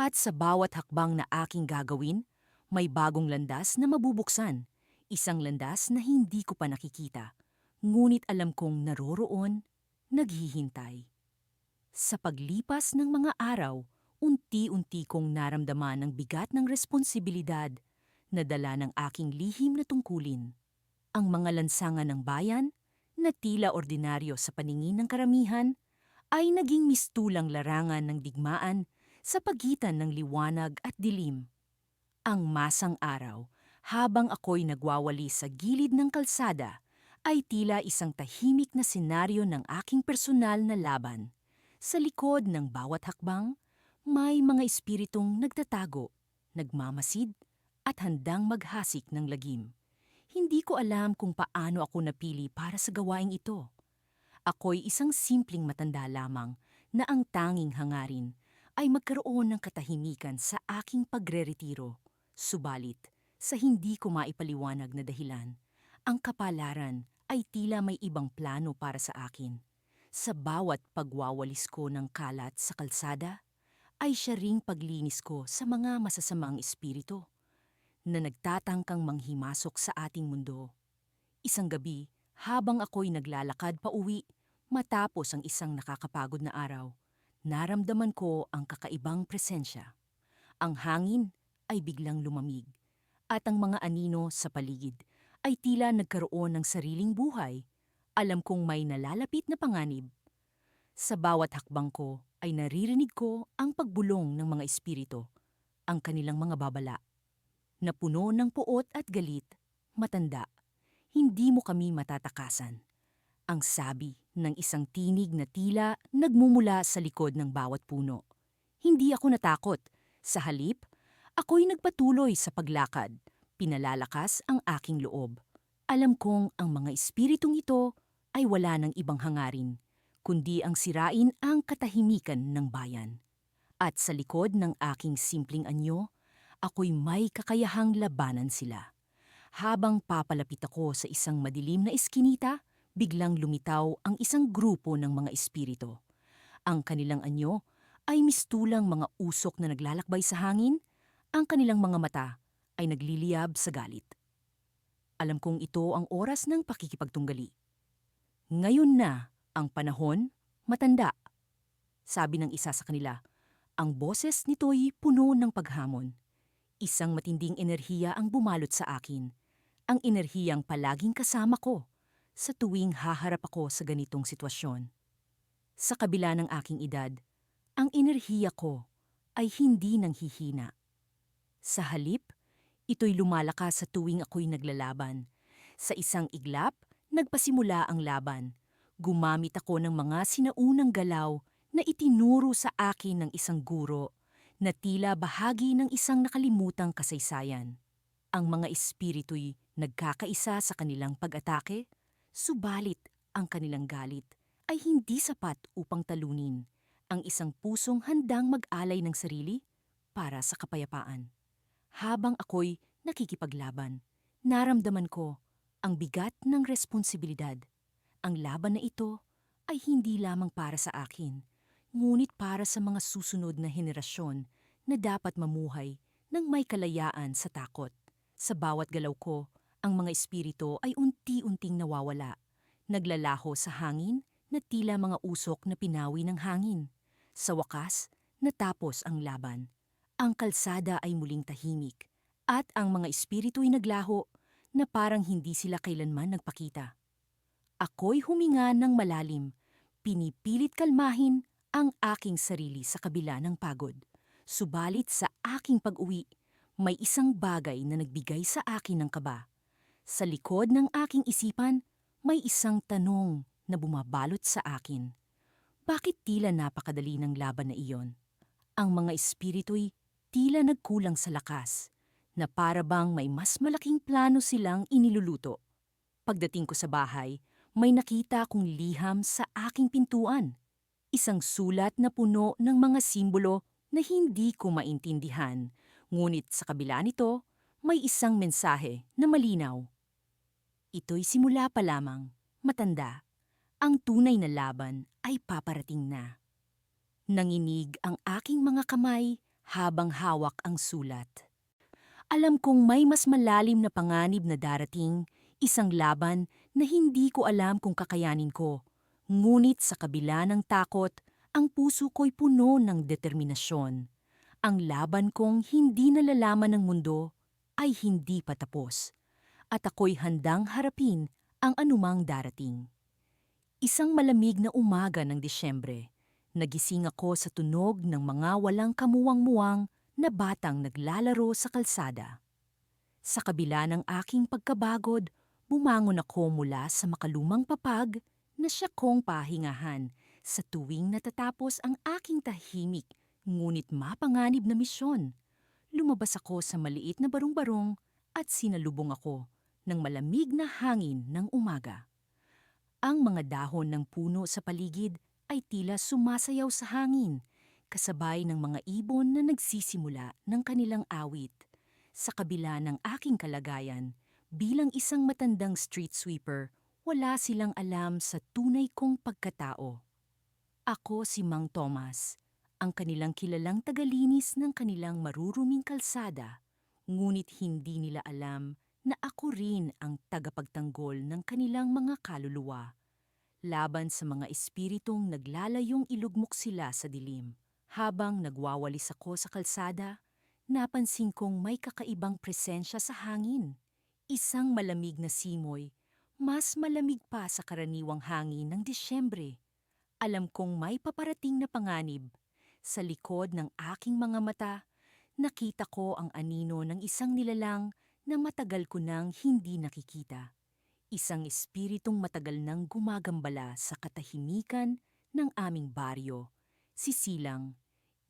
At sa bawat hakbang na aking gagawin, may bagong landas na mabubuksan. Isang landas na hindi ko pa nakikita. Ngunit alam kong naroroon, naghihintay. Sa paglipas ng mga araw, unti-unti kong naramdaman ang bigat ng responsibilidad na dala ng aking lihim na tungkulin. Ang mga lansangan ng bayan, na tila ordinaryo sa paningin ng karamihan, ay naging mistulang larangan ng digmaan sa pagitan ng liwanag at dilim. Ang masang araw, habang ako'y nagwawali sa gilid ng kalsada, ay tila isang tahimik na senaryo ng aking personal na laban. Sa likod ng bawat hakbang, may mga espiritong nagtatago, nagmamasid, at handang maghasik ng lagim. Hindi ko alam kung paano ako napili para sa gawaing ito. Ako'y isang simpleng matanda lamang na ang tanging hangarin ay magkaroon ng katahimikan sa aking pagreretiro. Subalit, sa hindi ko maipaliwanag na dahilan, ang kapalaran ay tila may ibang plano para sa akin. Sa bawat pagwawalis ko ng kalat sa kalsada, ay siya ring paglinis ko sa mga masasamang espiritu na nagtatangkang manghimasok sa ating mundo. Isang gabi, habang ako'y naglalakad pa uwi, matapos ang isang nakakapagod na araw, naramdaman ko ang kakaibang presensya. Ang hangin ay biglang lumamig, at ang mga anino sa paligid ay tila nagkaroon ng sariling buhay. Alam kong may nalalapit na panganib. Sa bawat hakbang ko ay naririnig ko ang pagbulong ng mga espiritu, ang kanilang mga babala, na puno ng puot at galit. Matanda, hindi mo kami matatakasan. Ang sabi ng isang tinig na tila nagmumula sa likod ng bawat puno. Hindi ako natakot. Sa halip, ako'y nagpatuloy sa paglakad. Pinalalakas ang aking loob. Alam kong ang mga espiritong ito ay wala ng ibang hangarin, kundi ang sirain ang katahimikan ng bayan. At sa likod ng aking simpleng anyo, ako'y may kakayahang labanan sila. Habang papalapit ako sa isang madilim na eskinita, biglang lumitaw ang isang grupo ng mga espiritu. Ang kanilang anyo ay mistulang mga usok na naglalakbay sa hangin, ang kanilang mga mata ay nagliliyab sa galit. Alam kong ito ang oras ng pakikipagtunggali. Ngayon na ang panahon, matanda. Sabi ng isa sa kanila, ang boses nito'y puno ng paghamon. Isang matinding enerhiya ang bumalot sa akin. Ang enerhiyang palaging kasama ko sa tuwing haharap ako sa ganitong sitwasyon. Sa kabila ng aking edad, ang enerhiya ko ay hindi nanghihina. Sa halip, ito'y lumalakas sa tuwing ako'y naglalaban. Sa isang iglap, nagpasimula ang laban. Gumamit ako ng mga sinaunang galaw na itinuro sa akin ng isang guro na tila bahagi ng isang nakalimutang kasaysayan. Ang mga espiritu'y nagkakaisa sa kanilang pag-atake, subalit ang kanilang galit ay hindi sapat upang talunin ang isang pusong handang mag-alay ng sarili para sa kapayapaan. Habang ako'y nakikipaglaban, naramdaman ko ang bigat ng responsibilidad. Ang laban na ito ay hindi lamang para sa akin, ngunit para sa mga susunod na henerasyon na dapat mamuhay ng may kalayaan sa takot. Sa bawat galaw ko, ang mga espiritu ay unti-unting nawawala, naglalaho sa hangin na tila mga usok na pinawi ng hangin. Sa wakas, natapos ang laban. Ang kalsada ay muling tahimik, at ang mga espiritu'y naglaho na parang hindi sila kailanman nagpakita. Ako'y huminga ng malalim, pinipilit kalmahin ang aking sarili sa kabila ng pagod. Subalit sa aking pag-uwi, may isang bagay na nagbigay sa akin ng kaba. Sa likod ng aking isipan, may isang tanong na bumabalot sa akin. Bakit tila napakadali ng laban na iyon? Ang mga espiritu'y tila nagkulang sa lakas, na para bang may mas malaking plano silang iniluluto. Pagdating ko sa bahay, may nakita akong liham sa aking pintuan. Isang sulat na puno ng mga simbolo na hindi ko maintindihan, ngunit sa kabila nito, may isang mensahe na malinaw. Ito'y simula pa lamang, matanda. Ang tunay na laban ay paparating na. Nanginig ang aking mga kamay habang hawak ang sulat. Alam kong may mas malalim na panganib na darating, isang laban na hindi ko alam kung kakayanin ko. Ngunit sa kabila ng takot, ang puso ko'y puno ng determinasyon. Ang laban kong hindi nalalaman ng mundo ay hindi pa tapos, at ako'y handang harapin ang anumang darating. Isang malamig na umaga ng Disyembre, nagising ako sa tunog ng mga walang kamuwang-muwang na batang naglalaro sa kalsada. Sa kabila ng aking pagkabagod, bumangon ako mula sa makalumang papag na siya kong pahingahan sa tuwing natatapos ang aking tahimik ngunit mapanganib na misyon. Lumabas ako sa maliit na barong-barong at sinalubong ako ng malamig na hangin ng umaga. Ang mga dahon ng puno sa paligid ay tila sumasayaw sa hangin, kasabay ng mga ibon na nagsisimula ng kanilang awit. Sa kabila ng aking kalagayan, bilang isang matandang street sweeper, wala silang alam sa tunay kong pagkatao. Ako si Mang Tomas, ang kanilang kilalang tagalinis ng kanilang maruruming kalsada, ngunit hindi nila alam na ako rin ang tagapagtanggol ng kanilang mga kaluluwa laban sa mga espiritong naglalayong ilugmok sila sa dilim. Habang nagwawalis ako sa kalsada, napansin kong may kakaibang presensya sa hangin. Isang malamig na simoy, mas malamig pa sa karaniwang hangin ng Disyembre. Alam kong may paparating na panganib. Sa likod ng aking mga mata, nakita ko ang anino ng isang nilalang na matagal ko nang hindi nakikita. Isang espiritong matagal nang gumagambala sa katahimikan ng aming baryo. Si Silang,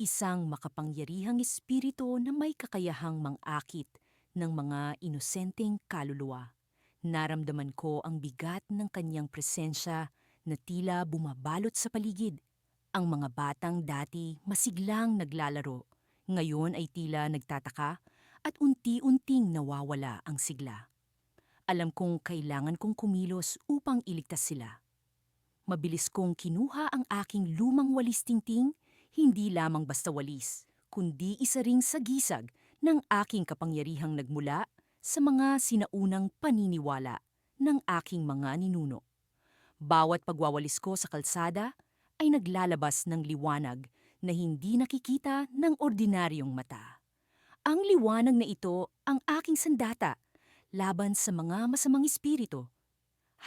isang makapangyarihang espiritu na may kakayahang mangakit ng mga inosenteng kaluluwa. Naramdaman ko ang bigat ng kanyang presensya na tila bumabalot sa paligid. Ang mga batang dati masiglang naglalaro, ngayon ay tila nagtataka at unti-unting nawawala ang sigla. Alam kong kailangan kong kumilos upang iligtas sila. Mabilis kong kinuha ang aking lumang walis tingting, hindi lamang basta walis, kundi isa ring sagisag ng aking kapangyarihang nagmula sa mga sinaunang paniniwala ng aking mga ninuno. Bawat pagwawalis ko sa kalsada ay naglalabas ng liwanag na hindi nakikita ng ordinaryong mata. Ang liwanag na ito ang aking sandata laban sa mga masamang espiritu.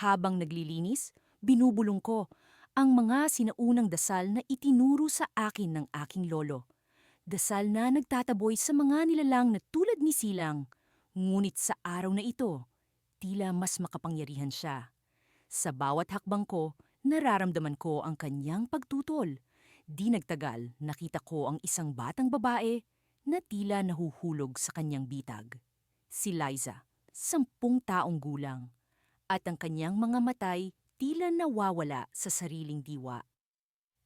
Habang naglilinis, binubulong ko ang mga sinaunang dasal na itinuro sa akin ng aking lolo. Dasal na nagtataboy sa mga nilalang na tulad ni Silang. Ngunit sa araw na ito, tila mas makapangyarihan siya. Sa bawat hakbang ko, nararamdaman ko ang kanyang pagtutol. Di nagtagal, nakita ko ang isang batang babae na tila nahuhulog sa kanyang bitag. Si Liza, 10 taong gulang, at ang kanyang mga matay tila nawawala sa sariling diwa.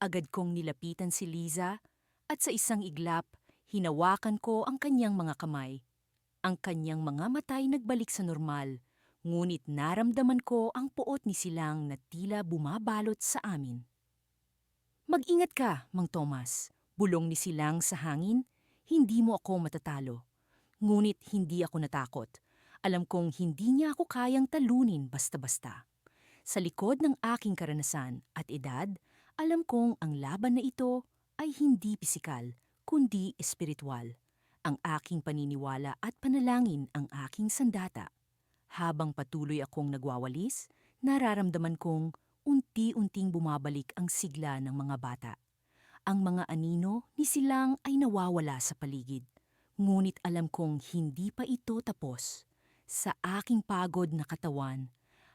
Agad kong nilapitan si Liza at sa isang iglap, hinawakan ko ang kanyang mga kamay. Ang kanyang mga matay nagbalik sa normal, ngunit naramdaman ko ang puot ni Silang na tila bumabalot sa amin. Mag-ingat ka, Mang Tomas. Bulong ni Silang sa hangin, hindi mo ako matatalo. Ngunit hindi ako natakot. Alam kong hindi niya ako kayang talunin basta-basta. Sa likod ng aking karanasan at edad, alam kong ang laban na ito ay hindi pisikal, kundi espiritual. Ang aking paniniwala at panalangin ang aking sandata. Habang patuloy akong nagwawalis, nararamdaman kong unti-unting bumabalik ang sigla ng mga bata. Ang mga anino ni Silang ay nawawala sa paligid. Ngunit alam kong hindi pa ito tapos. Sa aking pagod na katawan,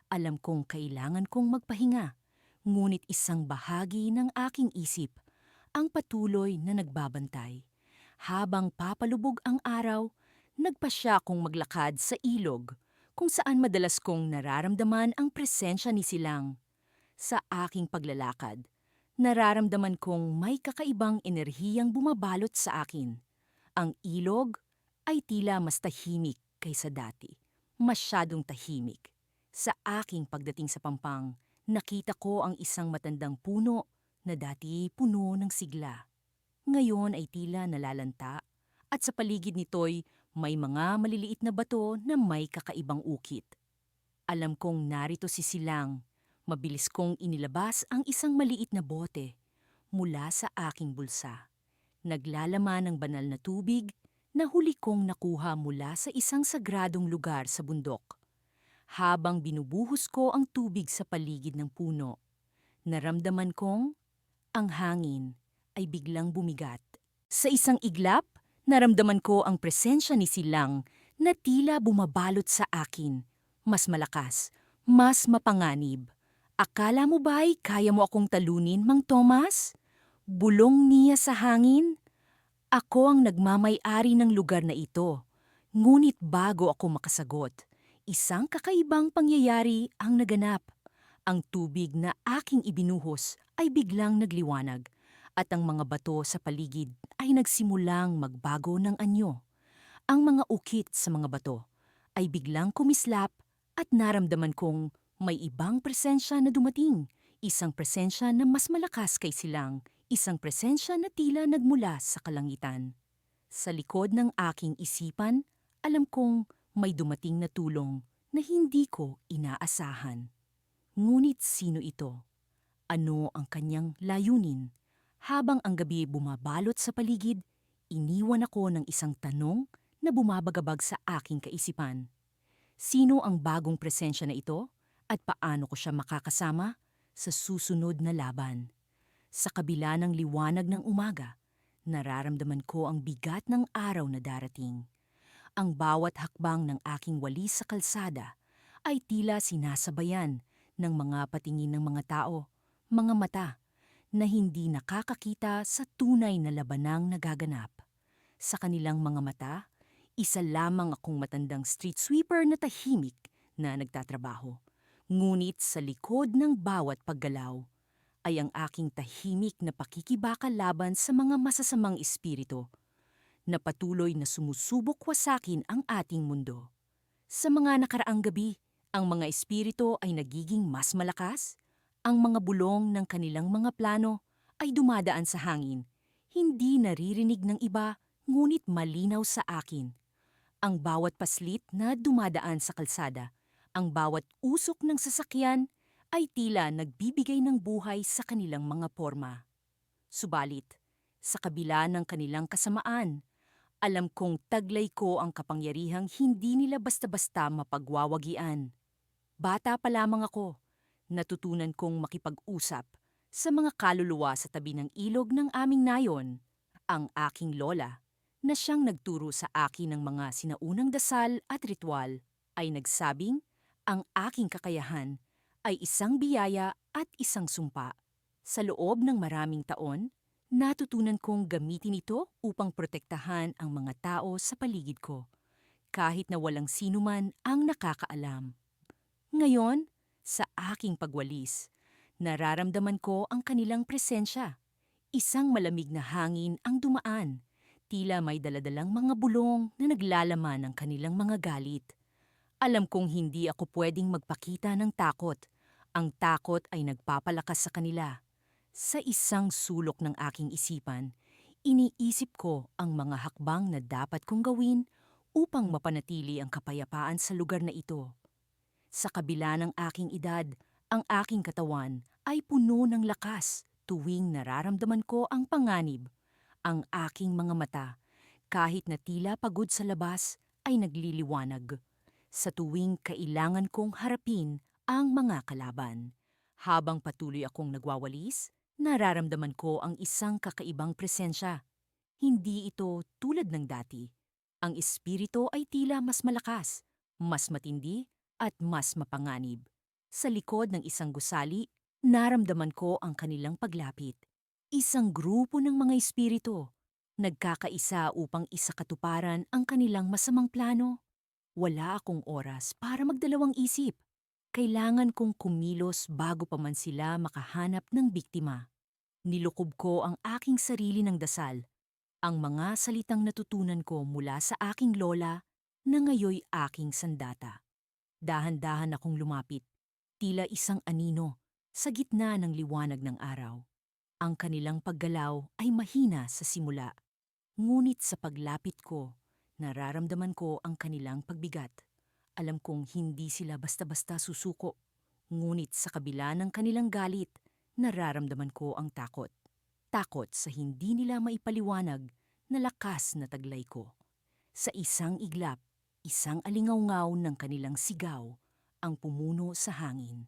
alam kong kailangan kong magpahinga. Ngunit isang bahagi ng aking isip ang patuloy na nagbabantay. Habang papalubog ang araw, nagpasya akong maglakad sa ilog kung saan madalas kong nararamdaman ang presensya ni Silang. Sa aking paglalakad, nararamdaman kong may kakaibang enerhiyang bumabalot sa akin. Ang ilog ay tila mas tahimik kaysa dati. Masyadong tahimik. Sa aking pagdating sa Pampang, nakita ko ang isang matandang puno na dati puno ng sigla. Ngayon ay tila nalalanta at sa paligid nito'y may mga maliliit na bato na may kakaibang ukit. Alam kong narito si Silang. Mabilis kong inilabas ang isang maliit na bote mula sa aking bulsa. Naglalaman ng banal na tubig na huli kong nakuha mula sa isang sagradong lugar sa bundok. Habang binubuhos ko ang tubig sa paligid ng puno, naramdaman kong ang hangin ay biglang bumigat. Sa isang iglap, naramdaman ko ang presensya ni Silang na tila bumabalot sa akin. Mas malakas, mas mapanganib. Akala mo ba'y kaya mo akong talunin, Mang Tomas? Bulong niya sa hangin. Ako ang nagmamay-ari ng lugar na ito. Ngunit bago ako makasagot, isang kakaibang pangyayari ang naganap. Ang tubig na aking ibinuhos ay biglang nagliwanag at ang mga bato sa paligid ay nagsimulang magbago ng anyo. Ang mga ukit sa mga bato ay biglang kumislap at naramdaman kong may ibang presensya na dumating. Isang presensya na mas malakas kay Silang, Isang presensya na tila nagmula sa kalangitan. Sa likod ng aking isipan, alam kong may dumating na tulong na hindi ko inaasahan. Ngunit sino ito? Ano ang kanyang layunin? Habang ang gabi bumabalot sa paligid, iniwan ako ng isang tanong na bumabagabag sa aking kaisipan. Sino ang bagong presensya na ito at paano ko siya makakasama sa susunod na laban? Sa kabila ng liwanag ng umaga, nararamdaman ko ang bigat ng araw na darating. Ang bawat hakbang ng aking walis sa kalsada ay tila sinasabayan ng mga patingin ng mga tao, mga mata, na hindi nakakakita sa tunay na labanang nagaganap. Sa kanilang mga mata, isa lamang akong matandang street sweeper na tahimik na nagtatrabaho. Ngunit sa likod ng bawat paggalaw ay ang aking tahimik na pakikibaka laban sa mga masasamang espiritu na patuloy na sumusubok wasakin ang ating mundo. Sa mga nakaraang gabi, ang mga espiritu ay nagiging mas malakas. Ang mga bulong ng kanilang mga plano ay dumadaan sa hangin. Hindi naririnig ng iba, ngunit malinaw sa akin. Ang bawat paslit na dumadaan sa kalsada, ang bawat usok ng sasakyan ay tila nagbibigay ng buhay sa kanilang mga porma. Subalit, sa kabila ng kanilang kasamaan, alam kong taglay ko ang kapangyarihang hindi nila basta-basta mapagwawagian. Bata pa lamang ako, natutunan kong makipag-usap sa mga kaluluwa sa tabi ng ilog ng aming nayon. Ang aking lola, na siyang nagturo sa akin ng mga sinaunang dasal at ritual, ay nagsabing ang aking kakayahan ay isang biyaya at isang sumpa. Sa loob ng maraming taon, natutunan kong gamitin ito upang protektahan ang mga tao sa paligid ko, kahit na walang sinuman ang nakakaalam. Ngayon, sa aking pagwalis, nararamdaman ko ang kanilang presensya. Isang malamig na hangin ang dumaan, tila may daladalang mga bulong na naglalaman ng kanilang mga galit. Alam kong hindi ako pwedeng magpakita ng takot. Ang takot ay nagpapalakas sa kanila. Sa isang sulok ng aking isipan, iniisip ko ang mga hakbang na dapat kong gawin upang mapanatili ang kapayapaan sa lugar na ito. Sa kabila ng aking edad, ang aking katawan ay puno ng lakas tuwing nararamdaman ko ang panganib. Ang aking mga mata, kahit na tila pagod sa labas, ay nagliliwanag. Sa tuwing kailangan kong harapin ang mga kalaban. Habang patuloy akong nagwawalis, nararamdaman ko ang isang kakaibang presensya. Hindi ito tulad ng dati. Ang espiritu ay tila mas malakas, mas matindi, at mas mapanganib. Sa likod ng isang gusali, naramdaman ko ang kanilang paglapit. Isang grupo ng mga espiritu, nagkakaisa upang isakatuparan ang kanilang masamang plano. Wala akong oras para magdalawang isip. Kailangan kong kumilos bago pa man sila makahanap ng biktima. Nilukob ko ang aking sarili ng dasal, ang mga salitang natutunan ko mula sa aking lola na ngayoy aking sandata. Dahan-dahan akong lumapit, tila isang anino, sa gitna ng liwanag ng araw. Ang kanilang paggalaw ay mahina sa simula, ngunit sa paglapit ko, nararamdaman ko ang kanilang pagbigat. Alam kong hindi sila basta-basta susuko, ngunit sa kabila ng kanilang galit, nararamdaman ko ang takot. Takot sa hindi nila maipaliwanag na lakas na taglay ko. Sa isang iglap, isang alingawngaw ng kanilang sigaw ang pumuno sa hangin.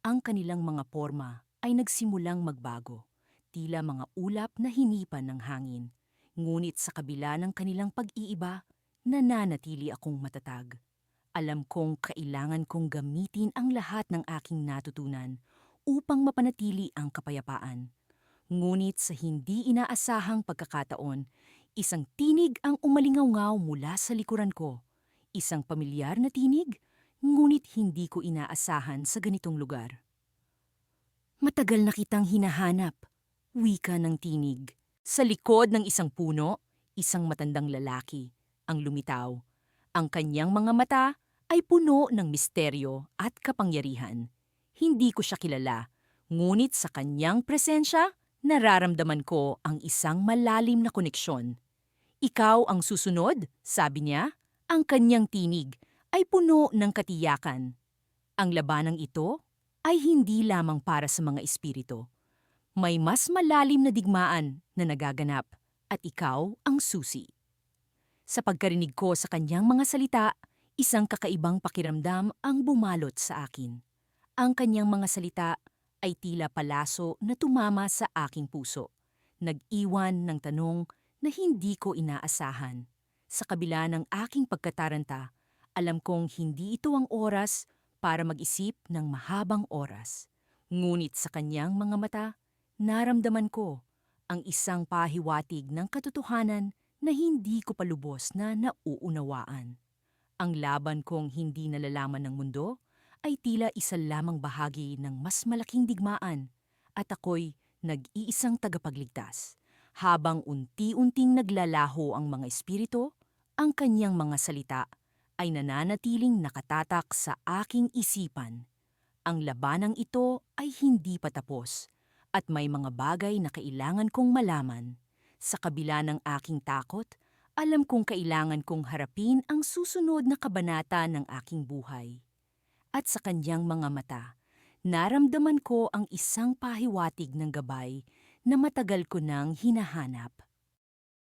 Ang kanilang mga porma ay nagsimulang magbago, tila mga ulap na hinipan ng hangin. Ngunit sa kabila ng kanilang pag-iiba, nananatili akong matatag. Alam kong kailangan kong gamitin ang lahat ng aking natutunan upang mapanatili ang kapayapaan. Ngunit sa hindi inaasahang pagkakataon, isang tinig ang umalingawngaw mula sa likuran ko. Isang pamilyar na tinig, ngunit hindi ko inaasahan sa ganitong lugar. Matagal na kitang hinahanap, wika ng tinig. Sa likod ng isang puno, isang matandang lalaki ang lumitaw. Ang kanyang mga mata ay puno ng misteryo at kapangyarihan. Hindi ko siya kilala, ngunit sa kanyang presensya, Nararamdaman ko ang isang malalim na koneksyon. Ikaw ang susunod, sabi niya. Ang kanyang tinig ay puno ng katiyakan. Ang labanang ito ay hindi lamang para sa mga espiritu. May mas malalim na digmaan na nagaganap at ikaw ang susi. Sa pagkarinig ko sa kanyang mga salita, isang kakaibang pakiramdam ang bumalot sa akin. Ang kanyang mga salita ay tila palaso na tumama sa aking puso. Nag-iwan ng tanong na hindi ko inaasahan. Sa kabila ng aking pagkataranta, alam kong hindi ito ang oras para mag-isip ng mahabang oras. Ngunit sa kanyang mga mata, naramdaman ko ang isang pahiwatig ng katotohanan na hindi ko palubos na nauunawaan. Ang laban kong hindi nalalaman ng mundo ay tila isa lamang bahagi ng mas malaking digmaan at ako'y nag-iisang tagapagligtas. Habang unti-unting naglalaho ang mga espiritu, ang kanyang mga salita ay nananatiling nakatatak sa aking isipan. Ang labanang ito ay hindi pa tapos at may mga bagay na kailangan kong malaman. Sa kabila ng aking takot, alam kong kailangan kong harapin ang susunod na kabanata ng aking buhay. At sa kanyang mga mata, naramdaman ko ang isang pahiwatig ng gabay na matagal ko nang hinahanap.